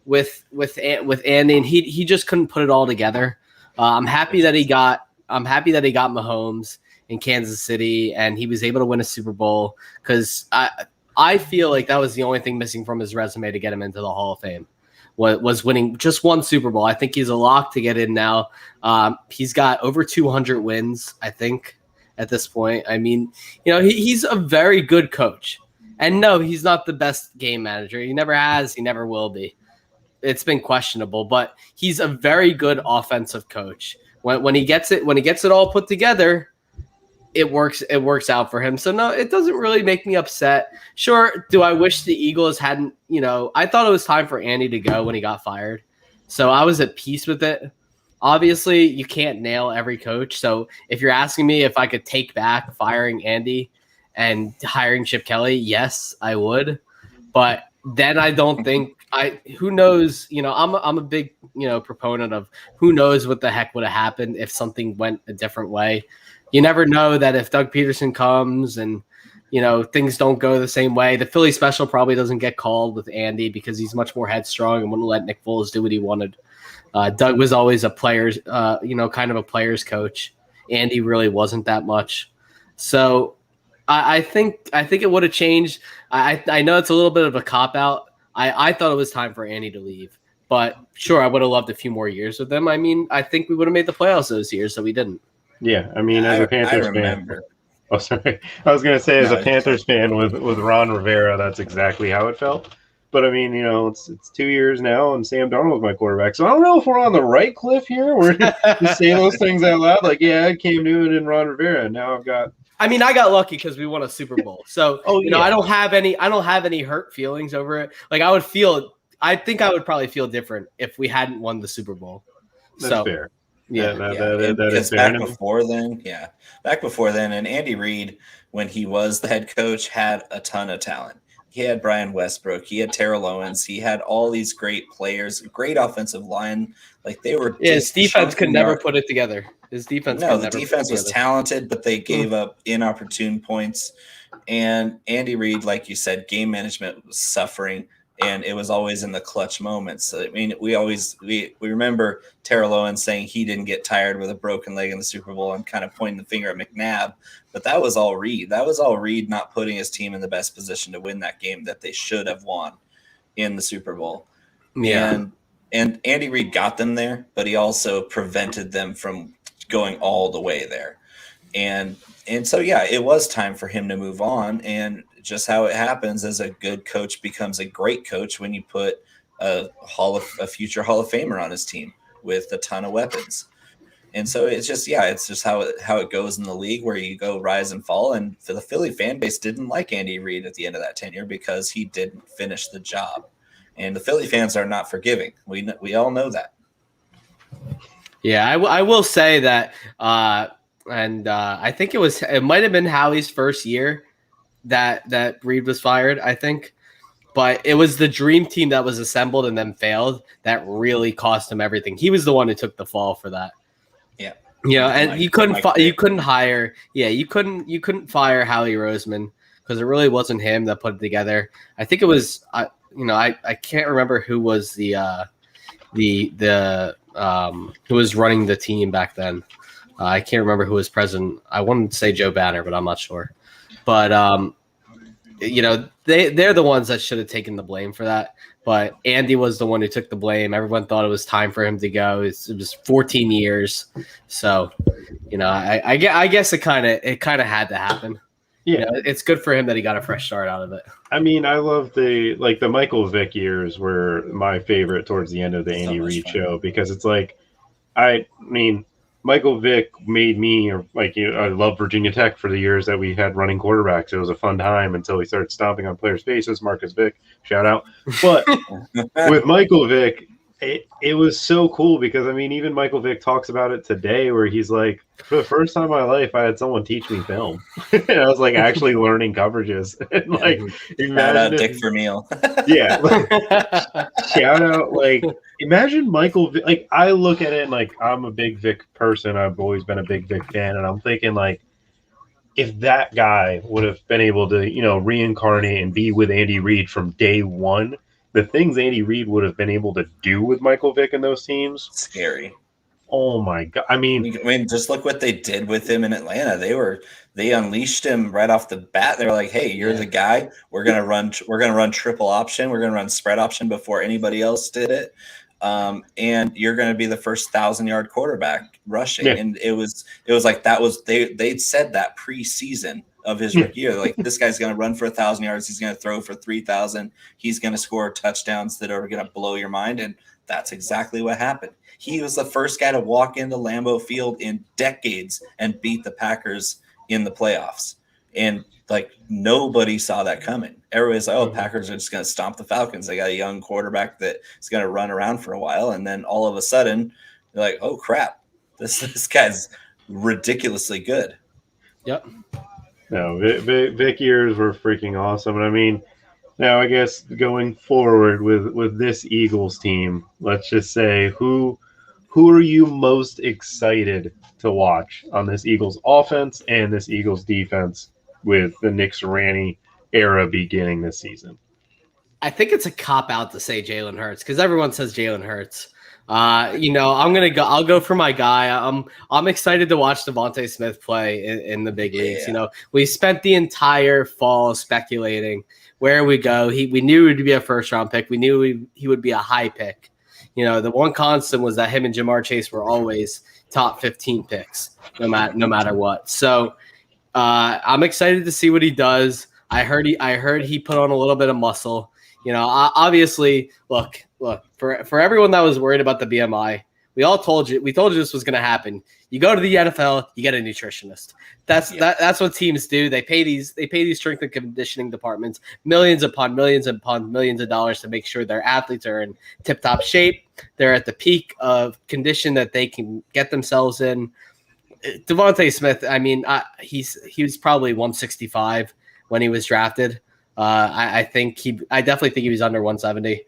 with Andy, and he just couldn't put it all together. I'm happy that he got Mahomes in Kansas City, and he was able to win a Super Bowl, because I feel like that was the only thing missing from his resume to get him into the Hall of Fame, was winning just one Super Bowl. I think he's a lock to get in now. He's got over 200 wins, I think, at this point. I mean, he's a very good coach. And no, he's not the best game manager. He never has. He never will be. It's been questionable, but he's a very good offensive coach. When he gets it all put together, it works out for him. So no, it doesn't really make me upset. Sure, do I wish the Eagles hadn't, I thought it was time for Andy to go when he got fired. So I was at peace with it. obviously you can't nail every coach. So if you're asking me if I could take back firing Andy and hiring Chip Kelly, yes, I would. But then I don't think who knows, I'm a big, proponent of who knows what the heck would have happened if something went a different way. You never know that if Doug Peterson comes and, things don't go the same way, the Philly special probably doesn't get called with Andy because he's much more headstrong and wouldn't let Nick Foles do what he wanted. Doug was always a player's, kind of a player's coach. Andy really wasn't that much. So I think it would have changed. I know it's a little bit of a cop-out. I thought it was time for Andy to leave. But sure, I would have loved a few more years with them. I mean, I think we would have made the playoffs those years, so we didn't. Yeah, I mean, as a Panthers fan. Oh, sorry. I was going to say, as a Panthers fan with Ron Rivera, that's exactly how it felt. But, I mean, it's 2 years now, and Sam Darnold's my quarterback. So I don't know if we're on the right cliff here. We're to say those things out loud. Like, yeah, I had Cam Newton and Ron Rivera, and now I've got – I mean, I got lucky because we won a Super Bowl. So, I don't have any hurt feelings over it. Like, I think I would probably feel different if we hadn't won the Super Bowl. That's fair. Yeah, that is back before then, and Andy Reid, when he was the head coach, had a ton of talent. He had Brian Westbrook, he had Terrell Owens, he had all these great players, great offensive line. Like they were. Yeah, his defense could never put it together. His defense. No, the defense was talented, but they gave up inopportune points. And Andy Reid, like you said, game management was suffering. And it was always in the clutch moments. So, I mean, we remember Terrell Owens saying he didn't get tired with a broken leg in the Super Bowl and kind of pointing the finger at McNabb. But that was all Reid. That was all Reid not putting his team in the best position to win that game that they should have won in the Super Bowl. Yeah. And Andy Reid got them there, but he also prevented them from going all the way there. And so, yeah, it was time for him to move on. And just how it happens as a good coach becomes a great coach when you put a future Hall of Famer on his team with a ton of weapons. And so it's just how it goes in the league where you go rise and fall. And the Philly fan base didn't like Andy Reid at the end of that tenure because he didn't finish the job. And the Philly fans are not forgiving. We all know that. Yeah, I will say that, I think it might have been Howie's first year that Reid was fired, I think. But it was the dream team that was assembled and then failed that really cost him everything. He was the one who took the fall for that. Yeah. And you couldn't fire Howie Roseman because it really wasn't him that put it together. I think it was I can't remember who was the who was running the team back then. I can't remember who was president. I wanted to say Joe Banner, but I'm not sure. But they're the ones that should have taken the blame for that. But Andy was the one who took the blame. Everyone thought it was time for him to go. It was 14 years, so I guess it kind of had to happen. Yeah, it's good for him that he got a fresh start out of it. I mean, I love the Michael Vick years were my favorite towards the end of the Andy Reid show because it's like, I mean, Michael Vick made me I love Virginia Tech for the years that we had running quarterbacks. It was a fun time until we started stomping on players' faces. Marcus Vick, shout out. But with Michael Vick, it was so cool because, I mean, even Michael Vick talks about it today where he's like, for the first time in my life, I had someone teach me film. And I was actually learning coverages. And shout out Dick Vermeil. Yeah. Shout out, imagine Michael Vick. I look at it and I'm a big Vick person. I've always been a big Vick fan. And I'm thinking if that guy would have been able to, reincarnate and be with Andy Reid from day one, the things Andy Reid would have been able to do with Michael Vick and those teams. Scary. Oh my God. I mean, just look what they did with him in Atlanta. They unleashed him right off the bat. They were like, "Hey, you're the guy. We're going to run triple option. We're going to run spread option before anybody else did it. And you're going to be the first 1,000-yard quarterback rushing." Yeah. And it was like they'd said that preseason of his rookie year. Like, this guy's going to run for 1,000 yards. He's going to throw for 3,000. He's going to score touchdowns that are going to blow your mind. And that's exactly what happened. He was the first guy to walk into Lambeau Field in decades and beat the Packers in the playoffs. And nobody saw that coming. Everybody's like, "Oh, Packers are just going to stomp the Falcons. They got a young quarterback that is going to run around for a while." And then all of a sudden, You're like, oh crap, this guy's ridiculously good. Yep. No, Vic years were freaking awesome. And I mean, now I guess going forward with this Eagles team, let's just say who are you most excited to watch on this Eagles offense and this Eagles defense with the Nick Sirianni era beginning this season? I think it's a cop out to say Jalen Hurts because everyone says Jalen Hurts. I'll go for my guy. I'm excited to watch Devontae Smith play in the big leagues. We spent the entire fall speculating where we go. We knew he would be a first round pick. We knew he would be a high pick. The one constant was that him and Jamar Chase were always top 15 picks, no matter what. So I'm excited to see what he does. I heard he put on a little bit of muscle. Obviously, look, for everyone that was worried about the BMI, we told you this was going to happen. You go to the NFL, you get a nutritionist. That's what teams do. They pay these strength and conditioning departments millions upon millions of dollars to make sure their athletes are in tip-top shape. They're at the peak of condition that they can get themselves in. Devontae Smith, I mean, he was probably 165 when he was drafted. I definitely think he was under 170.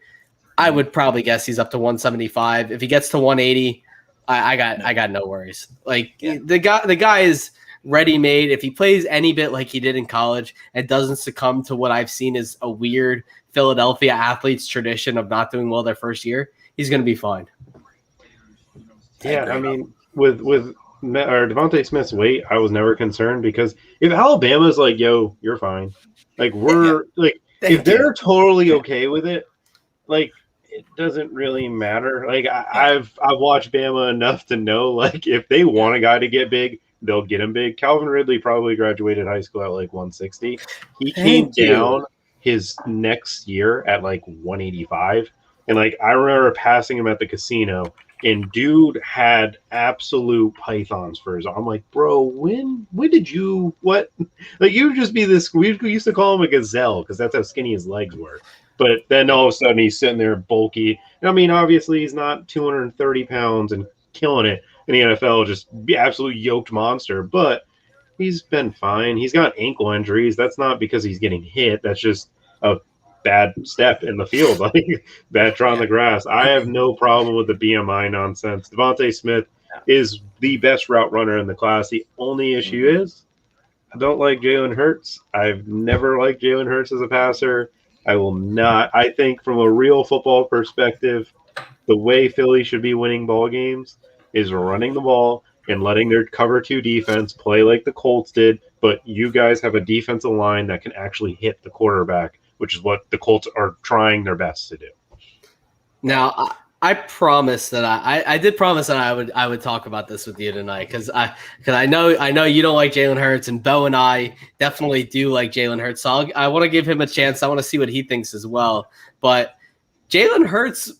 I would probably guess he's up to 175. If he gets to 180, I got no worries. The guy is ready made. If he plays any bit like he did in college and doesn't succumb to what I've seen as a weird Philadelphia athletes tradition of not doing well their first year, he's going to be fine. Yeah, I mean, with Devontae Smith's weight, I was never concerned because if Alabama's like, yo, you're fine. If they're totally okay with it, it doesn't really matter. I've watched Bama enough to know, if they want a guy to get big, they'll get him big. Calvin Ridley probably graduated high school at 160. He came down his next year at 185. And I remember passing him at the casino, and dude had absolute pythons for his arm. I'm like, bro, when did you what? You just be this. We used to call him a gazelle because that's how skinny his legs were. But then all of a sudden he's sitting there bulky. I mean, obviously he's not 230 pounds and killing it in the NFL, just be absolute yoked monster. But he's been fine. He's got ankle injuries. That's not because he's getting hit. That's just a bad step in the field, bad draw on the grass. I have no problem with the BMI nonsense. Devontae Smith is the best route runner in the class. The only issue is I don't like Jalen Hurts. I've never liked Jalen Hurts as a passer. I will not. I think from a real football perspective, the way Philly should be winning ball games is running the ball and letting their cover 2 defense play like the Colts did. But you guys have a defensive line that can actually hit the quarterback, which is what the Colts are trying their best to do. Now, I promise that I did promise that I would talk about this with you tonight because I know you don't like Jalen Hurts, and Bo and I definitely do like Jalen Hurts. So I want to give him a chance. I want to see what he thinks as well. But Jalen Hurts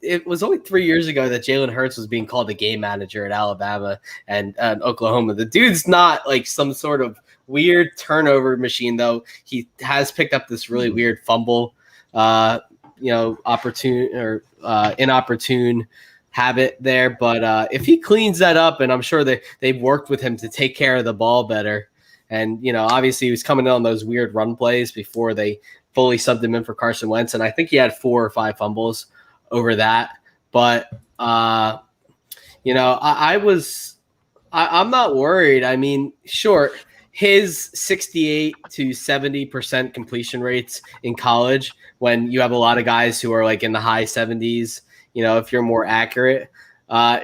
it was only 3 years ago that Jalen Hurts was being called a game manager at Alabama and Oklahoma. The dude's not some sort of weird turnover machine, though. He has picked up this really weird fumble, inopportune habit there. But if he cleans that up, and I'm sure they've worked with him to take care of the ball better. And, obviously he was coming in on those weird run plays before they fully subbed him in for Carson Wentz. And I think he had 4 or 5 fumbles over that. But, I'm not worried. I mean, sure, his 68 to 70% completion rates in college, when you have a lot of guys who are in the high 70s, if you're more accurate,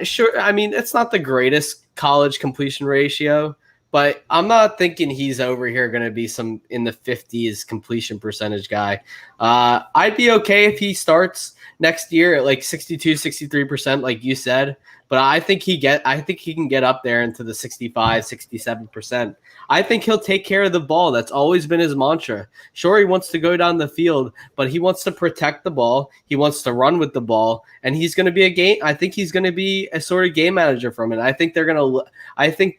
sure. I mean, it's not the greatest college completion ratio, but I'm not thinking he's over here going to be some in the 50s completion percentage guy. I'd be okay if he starts next year at 62, 63%, like you said. But I think he can get up there into the 65, 67%. I think he'll take care of the ball. That's always been his mantra. Sure, he wants to go down the field, but he wants to protect the ball. He wants to run with the ball, and he's going to be I think he's going to be a sort of game manager from it. I think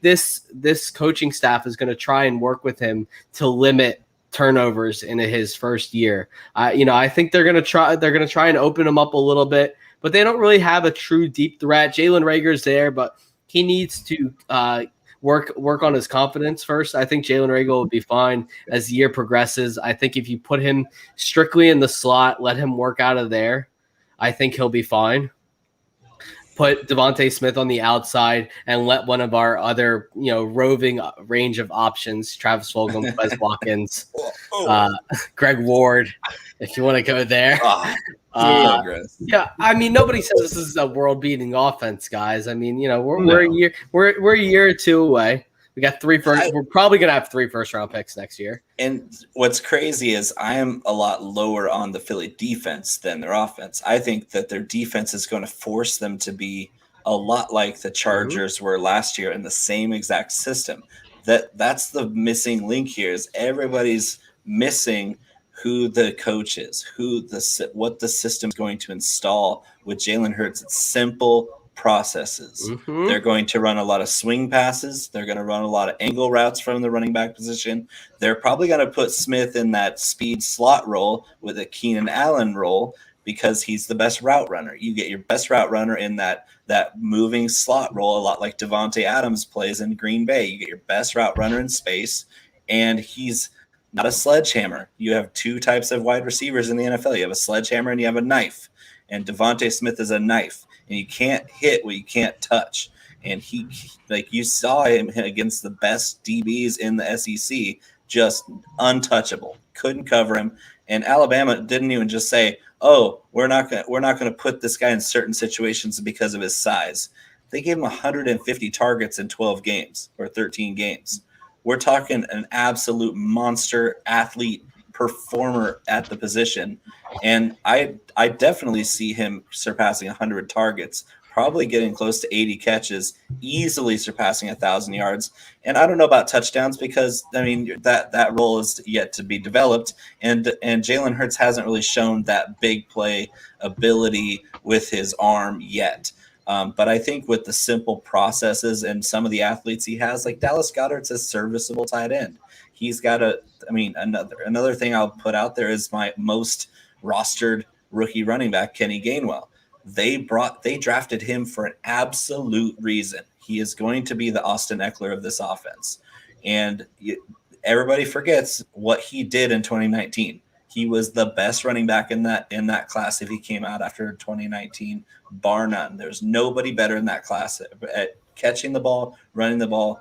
this coaching staff is going to try and work with him to limit turnovers in his first year. I think they're going to try and open him up a little bit. but they don't really have a true deep threat. Jalen Reagor's there, but he needs to work on his confidence first. I think Jalen Reagor will be fine as the year progresses. I think if you put him strictly in the slot, let him work out of there, I think he'll be fine. Put Devontae Smith on the outside and let one of our other, roving range of options, Travis Fulgham, Wes Watkins, Greg Ward, if you want to go there. Yeah, I mean, nobody says this is a world-beating offense, guys. I mean, we're a year or two away. We got we're probably gonna have 3 first-round picks next year. And what's crazy is I am a lot lower on the Philly defense than their offense. I think that their defense is going to force them to be a lot like the Chargers were last year in the same exact system. That's the missing link here is everybody's missing who the coach is, what the system is going to install with Jalen Hurts. It's simple processes. They're going to run a lot of swing passes. They're going to run a lot of angle routes from the running back position. They're probably going to put Smith in that speed slot role with a Keenan Allen role because he's the best route runner. You get your best route runner in that moving slot role, a lot like Devontae Adams plays in Green Bay. You get your best route runner in space, and he's not a sledgehammer. You have 2 types of wide receivers in the NFL. You have a sledgehammer and you have a knife, and Devontae Smith is a knife. And you can't hit what you can't touch. And you saw him against the best DBs in the SEC, just untouchable. Couldn't cover him. And Alabama didn't even just say, "Oh, we're not going to put this guy in certain situations because of his size." They gave him 150 targets in 12 games or 13 games. We're talking an absolute monster athlete performer at the position, and I definitely see him surpassing 100 targets, probably getting close to 80 catches, easily surpassing 1,000 yards. And I don't know about touchdowns because that role is yet to be developed, and Jalen Hurts hasn't really shown that big play ability with his arm yet. But I think with the simple processes and some of the athletes he has, like Dallas Goedert's a serviceable tight end. He's got another thing I'll put out there is my most rostered rookie running back, Kenny Gainwell. They drafted him for an absolute reason. He is going to be the Austin Eckler of this offense. And everybody forgets what he did in 2019. He was the best running back in that class if he came out after 2019, bar none. There's nobody better in that class at catching the ball, running the ball,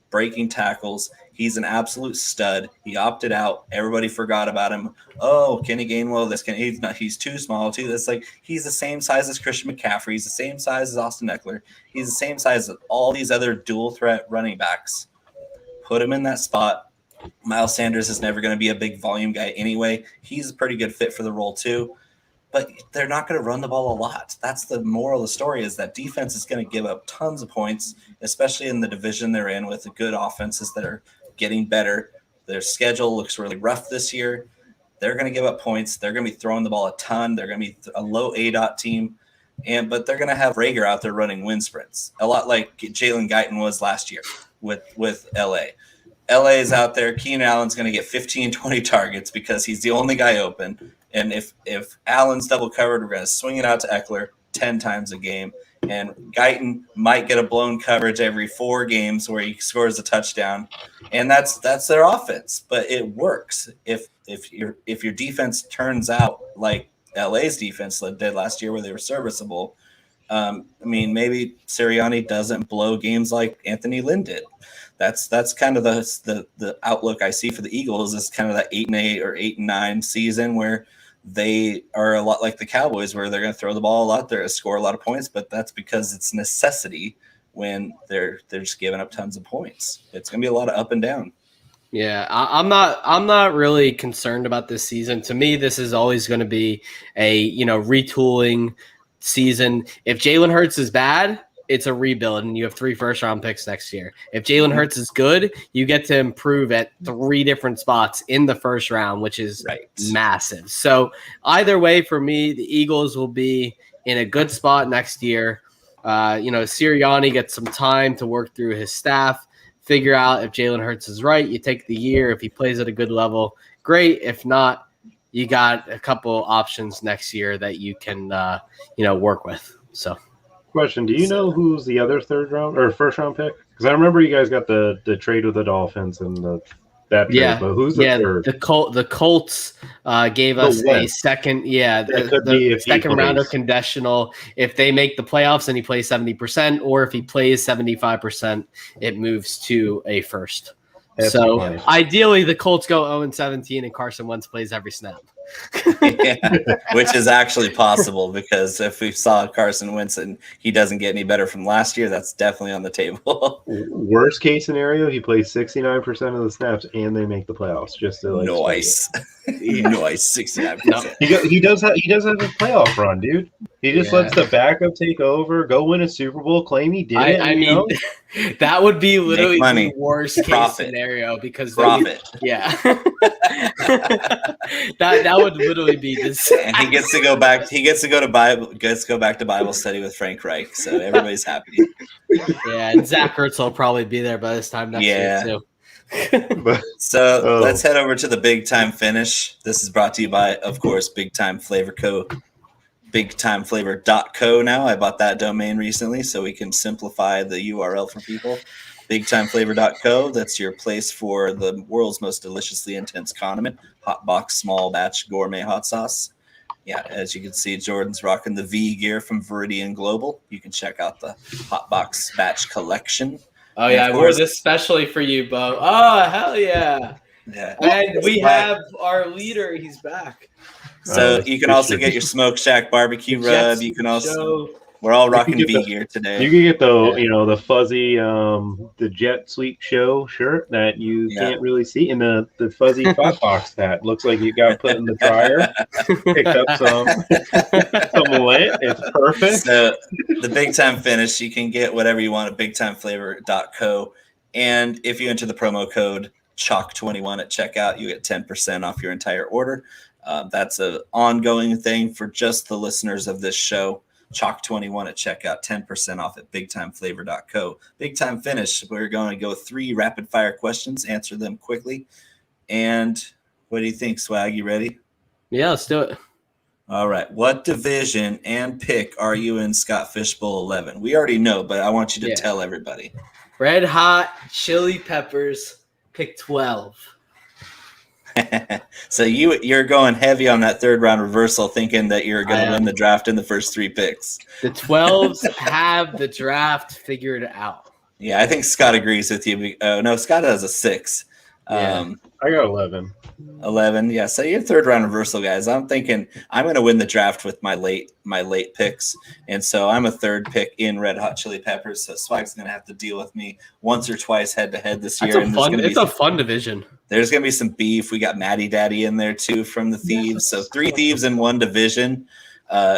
breaking tackles. He's an absolute stud. He opted out. Everybody forgot about him. Oh, Kenny Gainwell, he's too small too. That's like he's the same size as Christian McCaffrey. He's the same size as Austin Eckler. He's the same size as all these other dual threat running backs. Put him in that spot. Miles Sanders is never going to be a big volume guy anyway. He's a pretty good fit for the role too. But they're not going to run the ball a lot. That's the moral of the story, is that defense is going to give up tons of points, especially in the division they're in with the good offenses that are getting better. Their schedule looks really rough this year. They're going to give up points. They're going to be throwing the ball a ton. They're going to be a low ADOT team. But they're going to have Reagor out there running wind sprints, a lot like Jalen Guyton was last year with LA. LA is out there. Keenan Allen's going to get 15, 20 targets because he's the only guy open. And if Allen's double covered, we're going to swing it out to Eckler 10 times a game. And Guyton might get a blown coverage every 4 games where he scores a touchdown. And that's their offense. But it works. If your defense turns out like LA's defense did last year where they were serviceable, maybe Sirianni doesn't blow games like Anthony Lynn did. That's kind of the outlook I see for the Eagles, is kind of that 8-8 or 8-9 season where they are a lot like the Cowboys, where they're going to throw the ball a lot, they're going to score a lot of points, but that's because it's necessity when they're just giving up tons of points. It's going to be a lot of up and down. Yeah, I'm not really concerned about this season. To me, this is always going to be a retooling season. If Jalen Hurts is bad, it's a rebuild, and you have 3 first-round picks next year. If Jalen Hurts is good, you get to improve at 3 different spots in the first round, which is massive. So either way, for me, the Eagles will be in a good spot next year. Sirianni gets some time to work through his staff, figure out if Jalen Hurts is right. You take the year. If he plays at a good level, great. If not, you got a couple options next year that you can work with. So, question: do you know who's the other third round or first round pick? Because I remember you guys got the trade with the Dolphins and that trade. But who's the third? The Colts gave us a second. Yeah, the second rounder conditional. If they make the playoffs and he plays 70%, or if he plays 75%, it moves to a first. So ideally, the Colts go 0-17 and Carson Wentz plays every snap. Which is actually possible, because if we saw Carson Wentz and he doesn't get any better from last year, that's definitely on the table. Worst case scenario, he plays 69% of the snaps and they make the playoffs. Just to nice, 69%. He does have a playoff run, dude. He just lets the backup take over, go win a Super Bowl, claim he did it. I mean, that would be literally the worst case scenario, because profit. That would literally be this. And he gets to go back. He gets to go back to Bible study with Frank Reich. So everybody's happy. Yeah, and Zach Ertz will probably be there by this time next year too. So let's head over to the Big Time Finish. This is brought to you by, of course, Big Time Flavor Co. BigTimeFlavor.co now. I bought that domain recently so we can simplify the URL for people. BigTimeFlavor.co. That's your place for the world's most deliciously intense condiment. Hot box, small batch, gourmet hot sauce. Yeah, as you can see, Jordan's rocking the V gear from Viridian Global. You can check out the hot box batch collection. Oh, yeah, I wore this especially for you, Bo. Oh, hell yeah. Yeah. And we have our leader. He's back. So you can also get your Smoke Shack barbecue rub. You can also we're all rocking V gear today. You can get the fuzzy the Jet Sweep Show shirt that you can't really see, and the fuzzy hot box hat looks like you got put in the dryer. Picked up some lint. It's perfect. So the Big Time Finish, you can get whatever you want at BigTimeFlavor.co, and if you enter the promo code Chalk21 at checkout, you get 10% off your entire order. That's an ongoing thing for just the listeners of this show. Chalk21 at checkout, 10% off at BigTimeFlavor.co. Big Time Finish, we're going to go 3 rapid fire questions, answer them quickly. And what do you think, Swag? You ready? Yeah, let's do it. All right. What division and pick are you in Scott Fishbowl 11? We already know, but I want you to tell everybody. Red Hot Chili Peppers, pick 12. So you're going heavy on that third round reversal, thinking that you're going to win the draft in the first 3 picks. The 12s have the draft figured out. Yeah, I think Scott agrees with you. No, Scott has a 6. I got 11. 11, yeah. So you're third round reversal, guys. I'm thinking I'm going to win the draft with my late picks, and so I'm a third pick in Red Hot Chili Peppers. So Swag's going to have to deal with me once or twice head to head this year. It's a fun division. There's going to be some beef. We got Matty Daddy in there too from the Thieves. So 3 Thieves in one division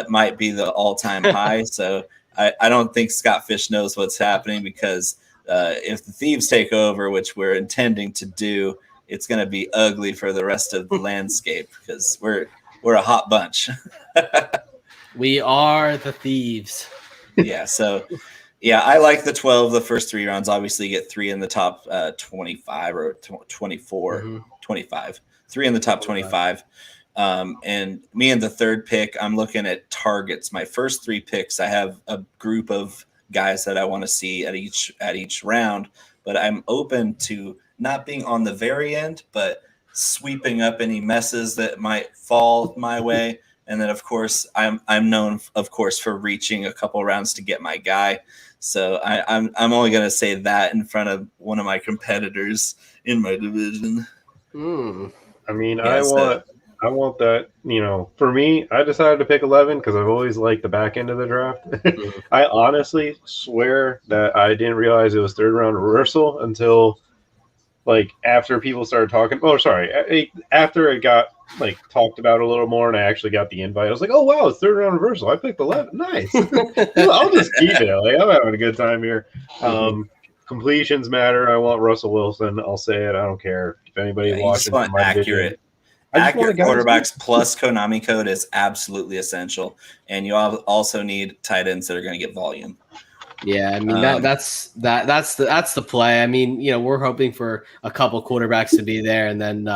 might be the all-time high. So I don't think Scott Fish knows what's happening, because if the Thieves take over, which we're intending to do, it's going to be ugly for the rest of the landscape, because we're a hot bunch. We are the Thieves. Yeah. So, yeah, I like the 12, the first 3 rounds. Obviously, you get 3 in the top 25 or 24, 25. 3 in the top 25. And me in the third pick, I'm looking at targets. My first 3 picks, I have a group of guys that I want to see at each round, but I'm open to not being on the very end, but sweeping up any messes that might fall my way. And then, of course, I'm known, of course, for reaching a couple rounds to get my guy. So I'm only going to say that in front of one of my competitors in my division. I mean, I want that, for me, I decided to pick 11 because I've always liked the back end of the draft. I honestly swear that I didn't realize it was third round reversal until after people started talking. After it got talked about a little more and I actually got the invite, I was like, oh wow, it's third round reversal. I picked 11. Nice. I'll just keep it. I'm having a good time here. Completions matter. I want Russell Wilson. I'll say it. I don't care if anybody's watching. You just want accurate quarterbacks plus Konami code is absolutely essential, and you also need tight ends that are going to get volume. Yeah, I mean that's the play. I mean, we're hoping for a couple quarterbacks to be there, and then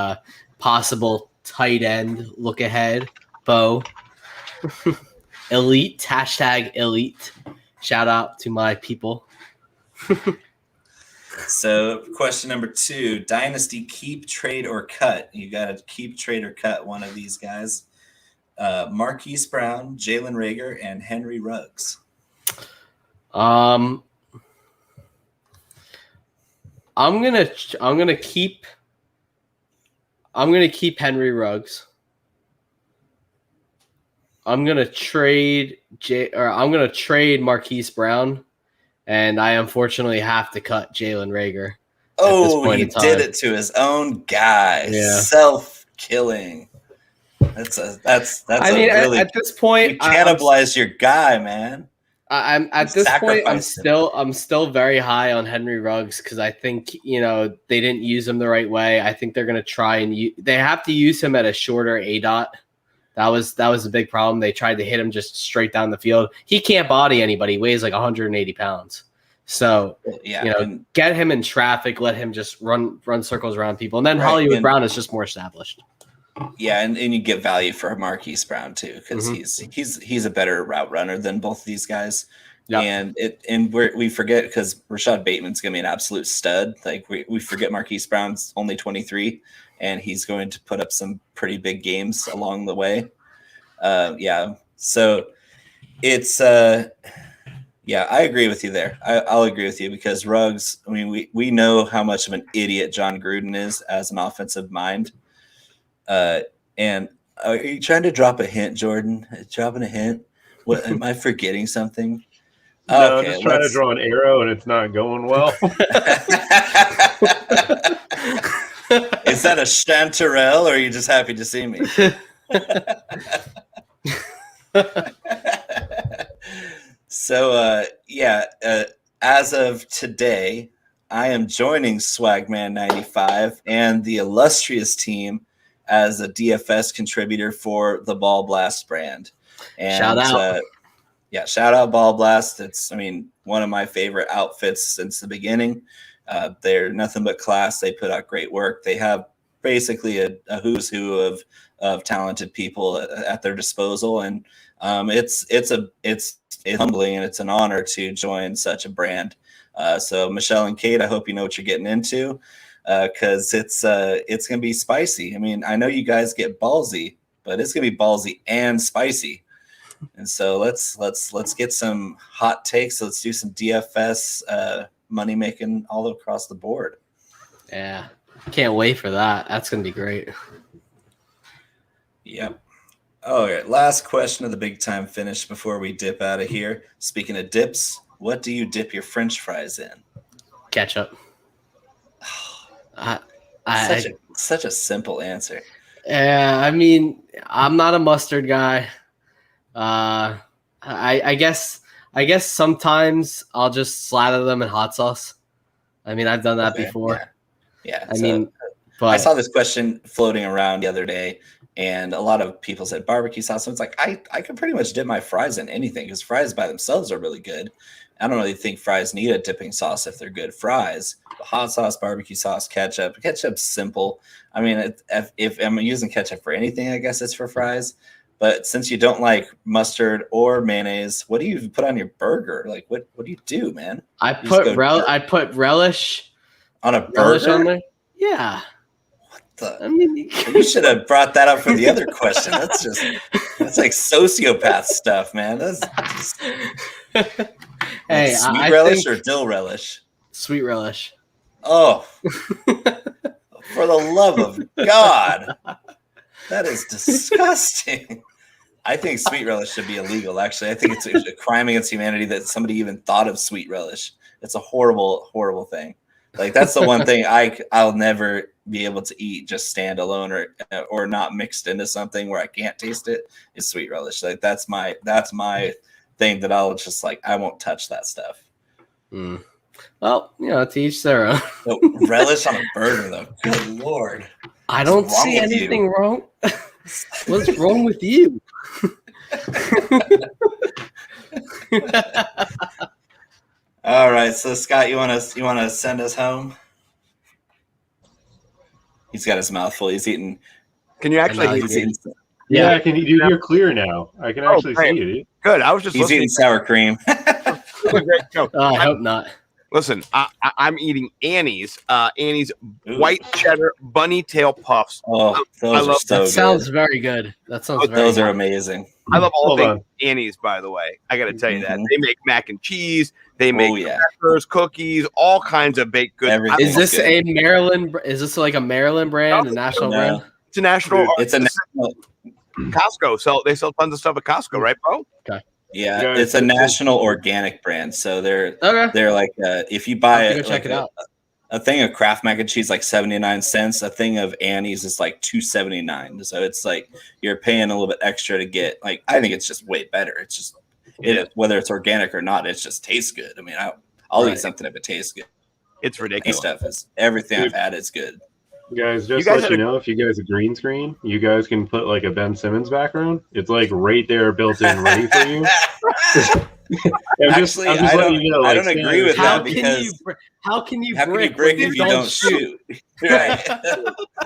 possible tight end look ahead, Bo. Elite, hashtag elite. Shout out to my people. So, question number 2, Dynasty keep, trade, or cut. You got to keep, trade, or cut one of these guys. Marquise Brown, Jalen Reagor, and Henry Ruggs. I'm gonna keep Henry Ruggs. I'm gonna trade Marquise Brown, and I unfortunately have to cut Jalen Reagor. Oh, he did it to his own guy. Yeah. Self-killing. That's really, at this point, you cannibalize your guy, man. I'm still very high on Henry Ruggs because I think they didn't use him the right way. I think they're gonna try and they have to use him at a shorter ADOT. That was a big problem. They tried to hit him just straight down the field. He can't body anybody. He weighs like 180 pounds. So get him in traffic. Let him just run circles around people, and then Hollywood Brown is just more established. Yeah, and you get value for Marquise Brown too because he's a better route runner than both of these guys. Yep. And we forget because Rashad Bateman's gonna be an absolute stud. Like we forget Marquise Brown's only 23, and he's going to put up some pretty big games along the way. So it's I agree with you there. I'll agree with you because Ruggs. I mean, we know how much of an idiot John Gruden is as an offensive mind. And are you trying to drop a hint, Jordan? Dropping a hint? What am I forgetting something? No, I'm just trying to draw an arrow and it's not going well. Is that a chanterelle or are you just happy to see me? So, as of today, I am joining Swagman95 and the illustrious team as a DFS contributor for the BallBlast brand. And shout out. Shout out BallBlast. It's, one of my favorite outfits since the beginning. They're nothing but class. They put out great work. They have basically a who's who of talented people at their disposal. And it's humbling and it's an honor to join such a brand. So Michelle and Kate, I hope you know what you're getting into. Because it's gonna be spicy. I know you guys get ballsy, but it's gonna be ballsy and spicy. And so let's get some hot takes. Let's do some DFS money making all across the board. Yeah, can't wait for that. That's gonna be great. Yep. All right. Last question of the big time finish before we dip out of here. Speaking of dips, what do you dip your French fries in? Ketchup. Such a simple answer. Yeah, I'm not a mustard guy. I guess sometimes I'll just slather them in hot sauce. I've done that before. Yeah. But I saw this question floating around the other day, and a lot of people said barbecue sauce. And it's like I could pretty much dip my fries in anything because fries by themselves are really good. I don't really think fries need a dipping sauce if they're good fries. But hot sauce, barbecue sauce, ketchup. Ketchup's simple. If I'm using ketchup for anything, I guess it's for fries. But since you don't like mustard or mayonnaise, what do you put on your burger? Like, what do you do, man? I put relish on a burger. Relish on there? Yeah. You should have brought that up for the other question. That's like sociopath stuff, man. Hey, sweet relish or dill relish? Sweet relish. Oh, for the love of God, that is disgusting. I think sweet relish should be illegal. Actually, I think it's a crime against humanity that somebody even thought of sweet relish. It's a horrible, horrible thing. Like that's the one thing I'll never be able to eat just standalone or not mixed into something where I can't taste it is sweet relish. Like that's my thing that I'll just I won't touch that stuff. Well, to each their own. No, relish on a burger though. Good Lord. I don't see anything wrong. What's wrong with you? All right, so Scott, you want to send us home? He's got his mouth full. He's eating Can you actually? Yeah, can you? You're clear now. I can actually see you. Dude. Good. I was just. He's eating sour cream. Great show. I hope not. Listen, I'm eating Annie's white cheddar bunny tail puffs. Oh, those are so that good. Sounds very good. That sounds very those good. are amazing. I love all things Annie's, by the way. I got to tell you that. They make mac and cheese. They make crackers, cookies, all kinds of baked goods. Is this a Maryland? Is this like a Maryland brand, a national brand? It's a national. It's a national. Costco. They sell tons of stuff at Costco, right, bro? Okay. Yeah, it's a national organic brand. So they're like if you buy check it out. A thing of Kraft mac and cheese like 79 cents. A thing of Annie's is like $2.79. So it's like you're paying a little bit extra to get. Like I think it's just way better. It's just whether it's organic or not, it just tastes good. I mean, I'll eat something if it tastes good. It's ridiculous. Stuff is everything I've had is good. Guys, just let you know, if you guys a green screen, you guys can put like a Ben Simmons background. It's like right there, built in, ready for you. Actually, I don't agree with that because how can you brick if you don't shoot? Right.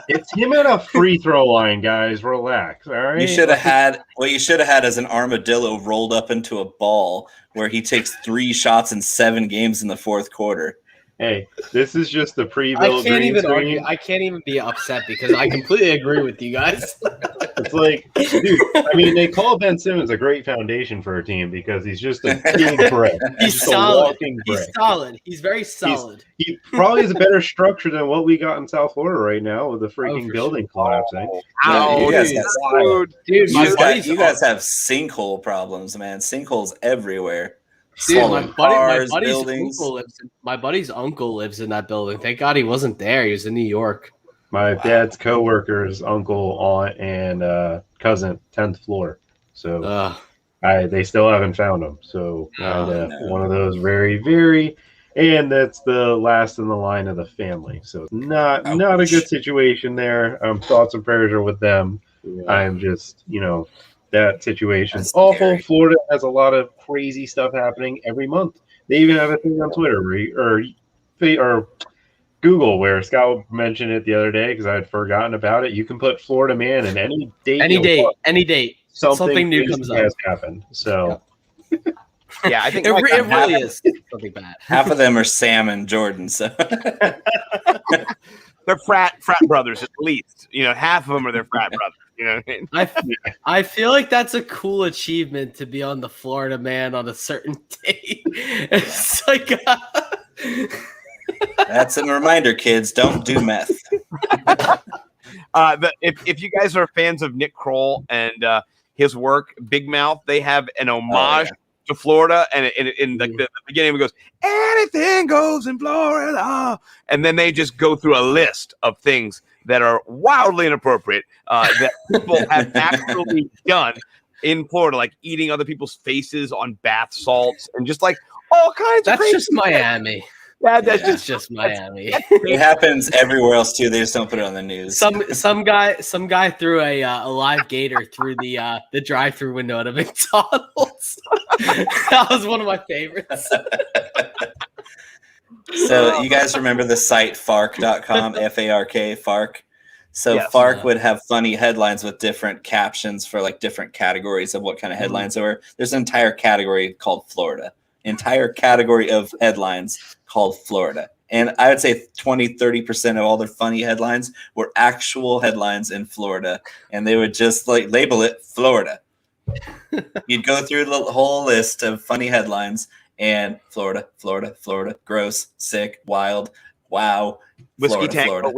It's him at a free throw line, guys. Relax, all right. You should have had what you should have had as an armadillo rolled up into a ball where he takes 3 shots in 7 games in the fourth quarter. Hey, this is just the pre-built green screen. I can't even be upset because I completely agree with you guys. It's like, dude, I mean, they call Ben Simmons a great foundation for a team because he's just a big brick. He's solid. He's solid. He's very solid. He probably has a better structure than what we got in South Florida right now with the freaking building collapsing. You guys Dude, have sinkhole problems, man. Sinkholes everywhere. Dude, my buddy's uncle lives in that building. Thank God he wasn't there. He was in New York. My dad's coworker's uncle, aunt, and cousin, 10th floor. So they still haven't found him. So one of those very, very, and that's the last in the line of the family. So not a good situation there. Thoughts and prayers are with them. Yeah. I'm just, that situation. That's awful. Scary. Florida has a lot of crazy stuff happening every month. They even have a thing on Twitter or Google where Scott mentioned it the other day because I had forgotten about it. You can put Florida man in any date. Any date. Something new comes up. Has happened. So yeah, I think it really is something bad. Half of them are Sam and Jordan. So they're frat brothers at least. Half of them are their frat brothers. You know what I mean? I feel like that's a cool achievement to be on the Florida man on a certain date. It's like that's a reminder, kids. Don't do meth. If you guys are fans of Nick Kroll and his work, Big Mouth, they have an homage to Florida, and in the beginning it goes, anything goes in Florida, and then they just go through a list of things that are wildly inappropriate that people have actually done in Florida, like eating other people's faces on bath salts and just like all kinds of crazy just Miami. That's just Miami. It happens everywhere else too. They just don't put it on the news. Some guy threw a live gator through the drive-through window at a McDonald's. That was one of my favorites. So you guys remember the site Fark.com, F-A-R-K, Fark? So yes, Fark would have funny headlines with different captions for like different categories of what kind of headlines there were. There's an entire category called Florida. Entire category of headlines called Florida. And I would say 20-30% of all their funny headlines were actual headlines in Florida. And they would just like label it Florida. You'd go through the whole list of funny headlines and Florida, gross, sick, wild, wow, Whiskey Tango,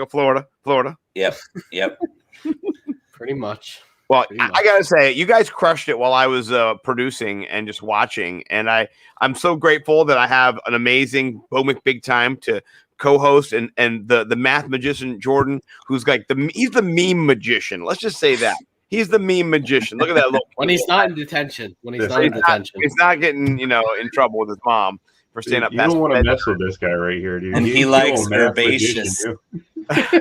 Florida. Yep. Pretty much. Well, I gotta say, you guys crushed it while I was producing and just watching, and I'm so grateful that I have an amazing Bo McBig Time to co-host and the math magician Jordan, who's like he's the meme magician. Let's just say that. He's the meme magician. Look at that look. When he's not in detention. He's not getting, in trouble with his mom for staying up. You don't want to mess with this guy right here, dude. And he likes herbaceous.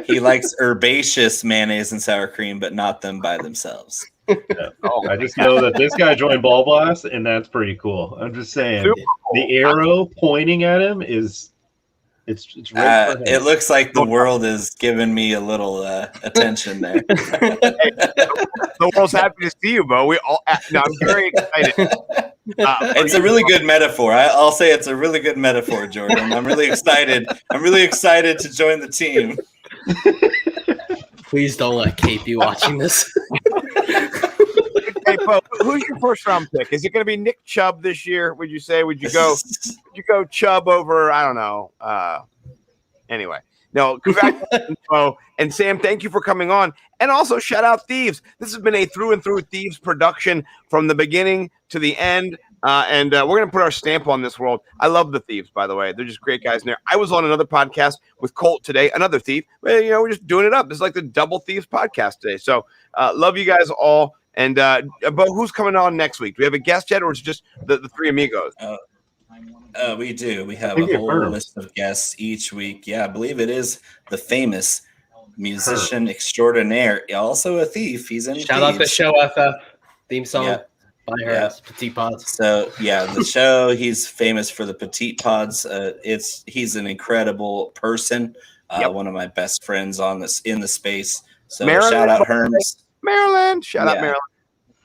He likes herbaceous mayonnaise and sour cream, but not them by themselves. Yeah. I just know that this guy joined Ball Blast, and that's pretty cool. I'm just saying, the arrow pointing at him is It's right for him. It looks like the world is giving me a little attention there. The world's happy to see you, Bo. I'm very excited. It's a really good metaphor. I'll say it's a really good metaphor, Jordan. I'm really excited. I'm really excited to join the team. Please don't let Kate be watching this. Hey, Bo, who's your first round pick? Is it going to be Nick Chubb this year? Would you say? Would you go Chubb over? I don't know. Anyway, no. Congratulations, Bo. And Sam, thank you for coming on. And also shout out Thieves. This has been a through and through Thieves production from the beginning to the end. And we're going to put our stamp on this world. I love the Thieves, by the way. They're just great guys in there. I was on another podcast with Colt today, another Thief. Well, we're just doing it up. This is like the Double Thieves podcast today. So love you guys all. And Bo, who's coming on next week? Do we have a guest yet, or is it just the three amigos? We do. We have a whole list of guests each week. Yeah, I believe it is the famous musician extraordinaire, also a thief. He's in Shout out to Show FF theme song by Herms, Petite Pods. So the show, he's famous for the Petite Pods. He's an incredible person. One of my best friends in the space. So Maryland, shout out Herms. Maryland. Shout out Maryland.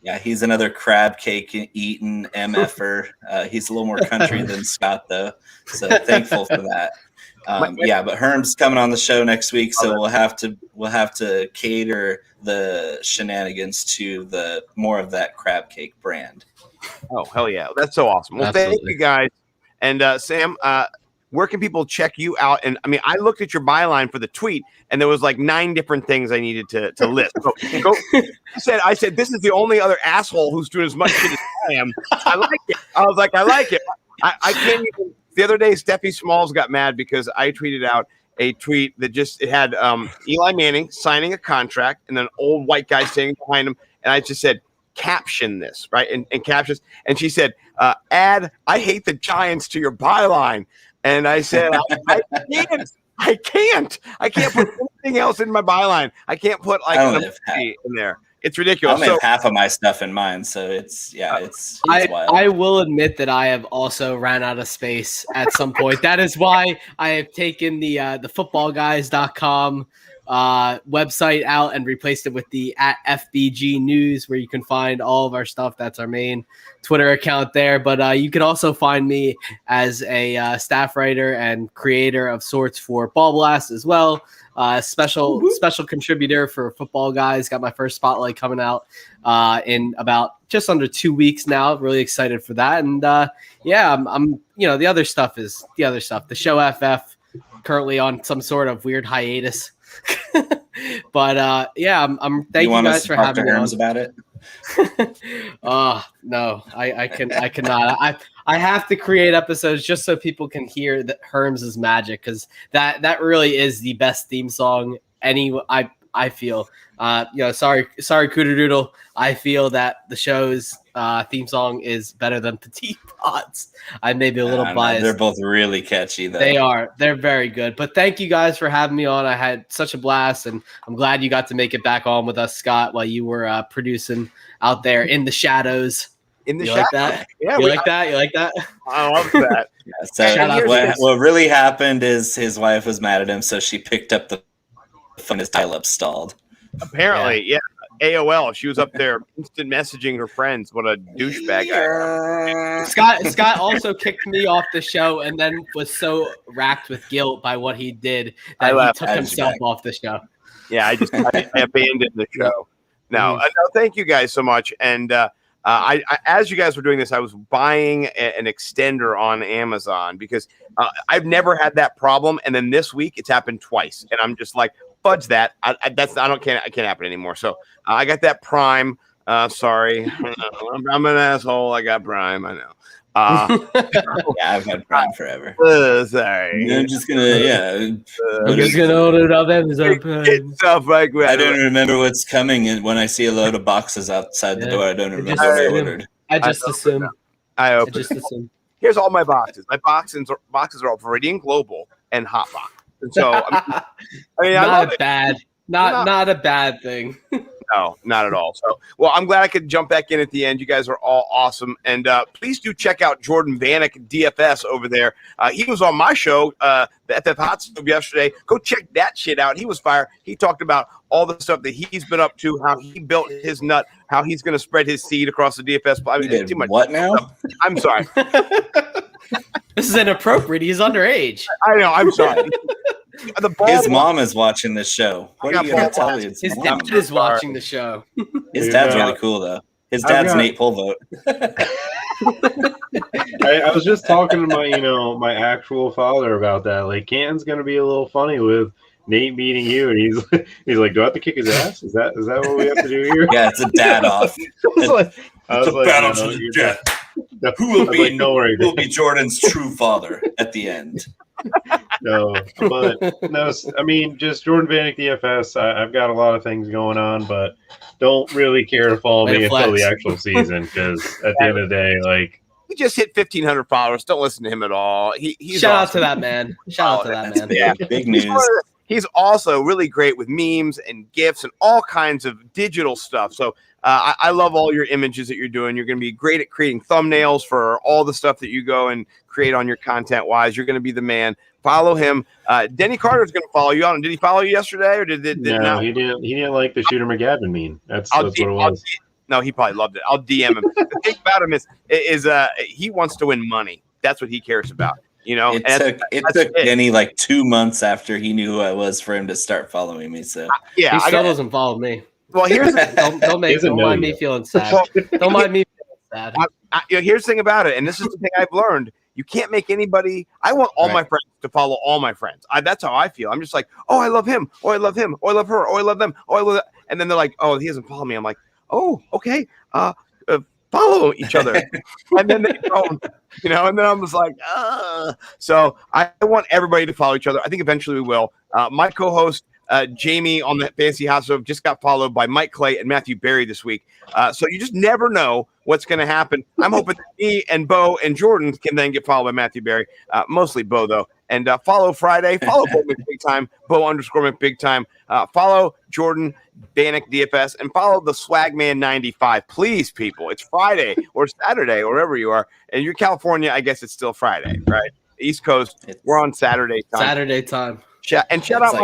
Yeah, he's another crab cake eating MFer. He's a little more country than Scott, though. So thankful for that. But Herm's coming on the show next week, so we'll have to cater the shenanigans to the more of that crab cake brand. Oh, hell yeah. That's so awesome. Well, thank you guys. And Sam, where can people check you out? And I mean, I looked at your byline for the tweet, and there was like 9 different things I needed to list. So, I said, this is the only other asshole who's doing as much shit as I am. I like it. I was like, I like it. I can't even. The other day, Steffi Smalls got mad because I tweeted out a tweet that it had Eli Manning signing a contract and then an old white guy standing behind him. And I just said, caption this, right? And captions. And she said, add, I hate the Giants to your byline. And I said, I can't put anything else in my byline. I can't put like an emoji in there. It's ridiculous. I only have half of my stuff in mine, so it's wild. I will admit that I have also ran out of space at some point. That is why I have taken the footballguys.com website out and replaced it with the @FBG News, where you can find all of our stuff. That's our main Twitter account there. But you can also find me as a staff writer and creator of sorts for Ball Blast as well. Special contributor for Football Guys. Got my first spotlight coming out in about just under 2 weeks now. Really excited for that. And I'm the other stuff is the other stuff. The Show FF currently on some sort of weird hiatus. But I'm thank you guys for having me on. About it. No, I cannot. I have to create episodes just so people can hear that Herms' magic, because that really is the best theme song. I feel. Sorry, Cooter-Doodle. I feel that the show's theme song is better than Petite Pods. I may be a little biased. They're both really catchy, though. They are. They're very good. But thank you guys for having me on. I had such a blast, and I'm glad you got to make it back on with us, Scott, while you were producing out there in the shadows. In the shadows. Like that? Yeah, You like that? I love that. What really happened is his wife was mad at him, so she picked up the phone. His dial-up stalled. Apparently, yeah. AOL. She was up there instant messaging her friends. What a douchebag. Scott also kicked me off the show and then was so racked with guilt by what he did that he took himself off the show. Yeah, I abandoned the show. No, thank you guys so much. And I as you guys were doing this, I was buying an extender on Amazon because I've never had that problem. And then this week it's happened twice. And I'm just like, fudge that. I can't happen anymore. So I got that Prime. Sorry, I'm an asshole. I got Prime. I know. I've had Prime forever. Sorry. I'm just gonna order it off Amazon. Stuff like that. I don't remember what's coming, and when I see a load of boxes outside the door, I don't remember what I ordered. I just assume. Here's all my boxes. My boxes are all Viridian Global and Hotbox. And so, I mean, not a bad thing. No, not at all. So, well, I'm glad I could jump back in at the end. You guys are all awesome. And please do check out Jordan Vanek, DFS, over there. He was on my show, the FF Hot Stove, yesterday. Go check that shit out. He was fire. He talked about all the stuff that he's been up to, how he built his nut, how he's going to spread his seed across the DFS. I mean, too much. What now? I'm sorry. This is inappropriate. He's underage. I know. I'm sorry. His mom is watching this show. What are you going to tell me? His dad is watching the show. His dad's really cool, though. His dad's Nate Pulvote. I was just talking to my actual father about that. Like, Canton's going to be a little funny with Nate meeting you, and he's like, "Do I have to kick his ass? Is that what we have to do here?" Yeah, it's a dad off. It's a battle to the death. Who will be Jordan's true father at the end? No, I mean, just Jordan Vanek DFS. I've got a lot of things going on, but don't really care to follow me until the actual season, because at the end of the day, like, he just hit 1,500 followers. Don't listen to him at all. He's Shout awesome. out to that man. Shout out to that man. Yeah, big news. He's also really great with memes and GIFs and all kinds of digital stuff. So I love all your images that you're doing. You're going to be great at creating thumbnails for all the stuff that you go and create on your content-wise. You're going to be the man. Follow him. Denny Carter's going to follow you on. Did he follow you yesterday, or did no? not? He didn't like the Shooter McGavin meme. That's what it was. No, he probably loved it. I'll DM him. The thing about him is he wants to win money. That's what he cares about. You know, it took Denny like 2 months after he knew who I was for him to start following me. So he still doesn't follow me. Well, here's don't mind me feeling sad. Don't mind me feeling sad. Here's the thing about it, and this is the thing I've learned. You can't make anybody. I want all my friends to follow all my friends. That's how I feel. I'm just like, oh, I love him. Oh, I love him. Oh, I love her. Oh, I love them. Oh, I love that. And then they're like, oh, he doesn't follow me. I'm like, oh, okay. Follow each other. And then they don't, and then I'm just like, So I want everybody to follow each other. I think eventually we will. My co-host, Jamie on the Fantasy Hot Stove, just got followed by Mike Clay and Matthew Berry this week. So you just never know what's going to happen. I'm hoping that me and Bo and Jordan can then get followed by Matthew Berry. Mostly Bo, though. And follow Friday. Follow Bo McBigtime, Bo_McBigtime. Follow Jordan Vanek DFS, and follow the Swagman 95. Please, people. It's Friday or Saturday or wherever you are. And you're California, I guess it's still Friday, right? East Coast, we're on Saturday time. Saturday time. Shout out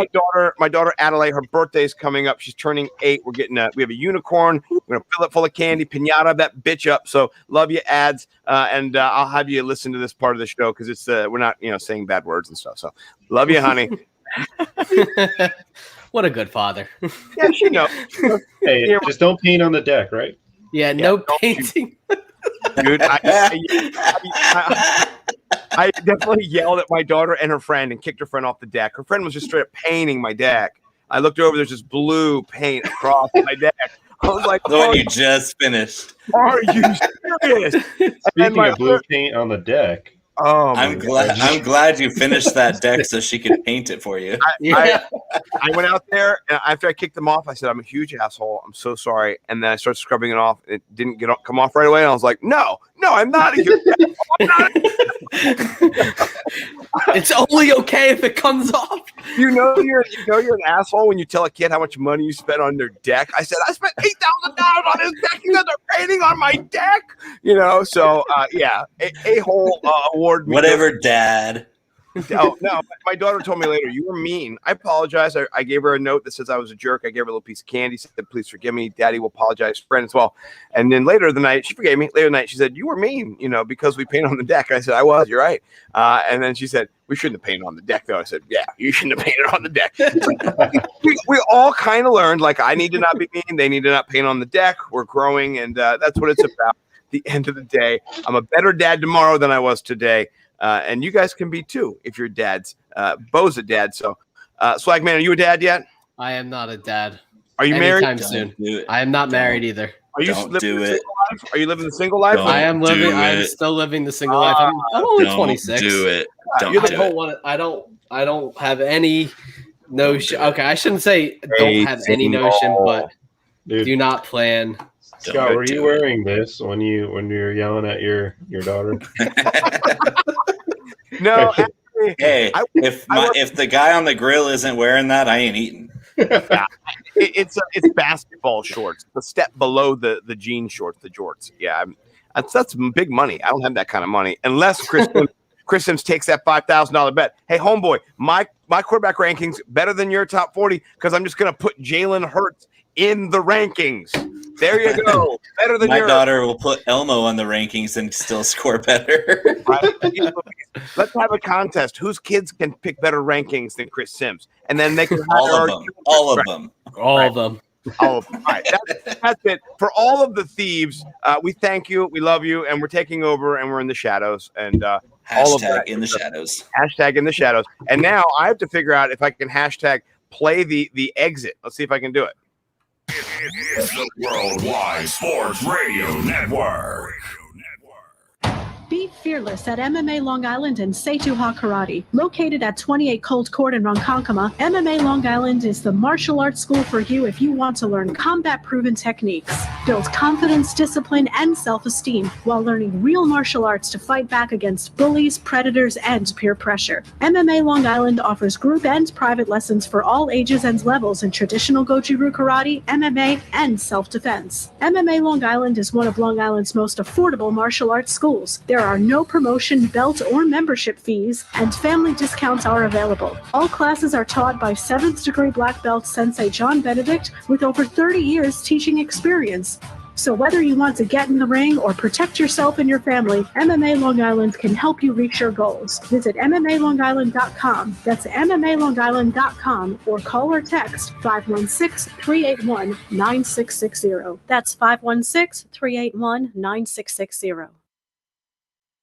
my daughter Adelaide. Her birthday's coming up. She's turning 8. We're getting we have a unicorn. We're gonna fill it full of candy, pinata that bitch up. So love you, ads, and I'll have you listen to this part of the show because it's we're not saying bad words and stuff. So love you, honey. What a good father. Yeah, she knows. Hey, just don't paint on the deck, right? Yeah, no painting. Dude, I definitely yelled at my daughter and her friend and kicked her friend off the deck. Her friend was just straight up painting my deck. I looked over, there's just blue paint across my deck. I was like, the one you just finished. Are you serious? Speaking of blue paint on the deck. Oh, I'm glad you finished that deck so she could paint it for you. I went out there, and after I kicked them off, I said, I'm a huge asshole. I'm so sorry. And then I started scrubbing it off. It didn't come off right away. And I was like, no, I'm not a huge asshole. It's only okay if it comes off. You're an asshole when you tell a kid how much money you spent on their deck. I said, I spent $8,000 on his deck. You guys are painting on my deck. So a whole award. Whatever, Dad. Oh, no, my daughter told me later, you were mean. I apologize. I gave her a note that says I was a jerk. I gave her a little piece of candy, said, please forgive me. Daddy will apologize. Friend as well. And then later the night, she forgave me. Later the night, she said, you were mean, because we paint on the deck. I said, I was. You're right. And then she said, we shouldn't have painted on the deck, though. I said, yeah, you shouldn't have painted on the deck. we all kind of learned, like, I need to not be mean. They need to not paint on the deck. We're growing, and that's what it's about. At the end of the day, I'm a better dad tomorrow than I was today. And you guys can be too if you're dads. Bo's a dad. So, Swagman, are you a dad yet? I am not a dad. Are you married? Soon. I am not married either. Are you living the single life? Are you living the single life? I am living. I'm still living the single life. I'm only 26. Do it. I don't have any notion. Okay, I shouldn't say don't have any notion, but do not plan. Scott, were you wearing this when you're yelling at your daughter? No. Hey, if the guy on the grill isn't wearing that, I ain't eating. it's basketball shorts, the step below the jean shorts, the jorts. Yeah, that's big money. I don't have that kind of money unless Chris Sims takes that $5,000 bet. Hey, homeboy, my quarterback rankings better than your top 40 because I'm just gonna put Jalen Hurts in the rankings. There you go. Better than my daughter will put Elmo on the rankings and still score better. Right? Let's have a contest. Whose kids can pick better rankings than Chris Sims? And then they can all of them. All of them. All of them. All of them. All right. That's it. For all of the thieves, we thank you. We love you. And we're taking over and we're in the shadows. And all of that. In the shadows. Hashtag in the shadows. And now I have to figure out if I can hashtag play the exit. Let's see if I can do it. It is the Worldwide Sports Radio Network. Be fearless at MMA Long Island and Seituha Karate. Located at 28 Colt Court in Ronkonkoma, MMA Long Island is the martial arts school for you if you want to learn combat-proven techniques, build confidence, discipline, and self-esteem while learning real martial arts to fight back against bullies, predators, and peer pressure. MMA Long Island offers group and private lessons for all ages and levels in traditional Goju-Ryu Karate, MMA, and self-defense. MMA Long Island is one of Long Island's most affordable martial arts schools. There are no promotion, belt, or membership fees, and family discounts are available. All classes are taught by 7th degree black belt Sensei John Benedict with over 30 years teaching experience. So whether you want to get in the ring or protect yourself and your family, MMA Long Island can help you reach your goals. Visit MMALongIsland.com. That's MMALongIsland.com or call or text 516-381-9660. That's 516-381-9660.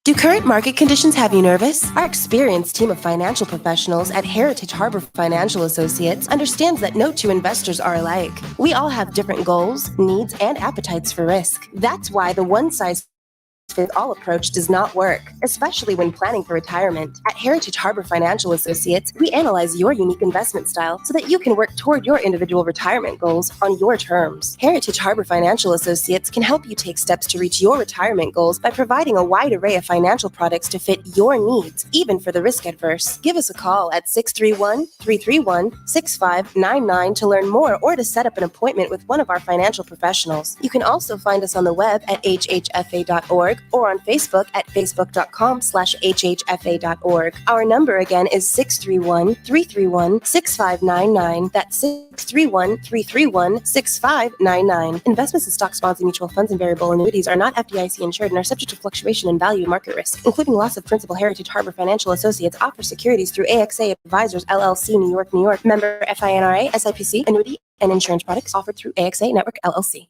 Do current market conditions have you nervous? Our experienced team of financial professionals at Heritage Harbor Financial Associates understands that no two investors are alike. We all have different goals, needs, and appetites for risk. That's why the one-size-fits-all approach does not work, especially when planning for retirement. At Heritage Harbor Financial Associates, we analyze your unique investment style so that you can work toward your individual retirement goals on your terms. Heritage Harbor Financial Associates can help you take steps to reach your retirement goals by providing a wide array of financial products to fit your needs, even for the risk adverse. Give us a call at 631-331-6599 to learn more or to set up an appointment with one of our financial professionals. You can also find us on the web at hhfa.org or on Facebook at facebook.com/hhfa.org. Our number again is 631-331-6599. That's 631-331-6599. Investments in stocks, bonds, and mutual funds and variable annuities are not FDIC insured and are subject to fluctuation in value and market risk, including loss of principal. Heritage Harbor Financial Associates offers securities through AXA Advisors LLC, New York, New York. Member FINRA, SIPC, annuity and insurance products offered through AXA Network LLC.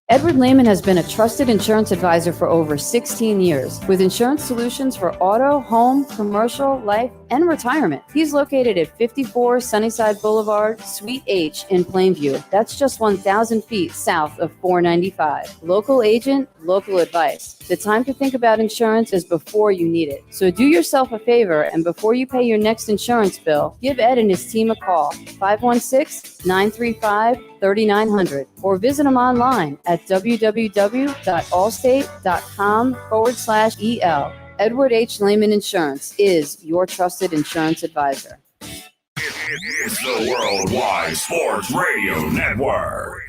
Edward Lehman has been a trusted insurance advisor for over 16 years with insurance solutions for auto, home, commercial, life, and retirement. He's located at 54 Sunnyside Boulevard, Suite H in Plainview. That's just 1,000 feet south of 495. Local agent, local advice. The time to think about insurance is before you need it. So do yourself a favor, and before you pay your next insurance bill, give Ed and his team a call, 516-935-3900, or visit them online at www.allstate.com/EL. Edward H. Lehman Insurance is your trusted insurance advisor. It is the Worldwide Sports Radio Network.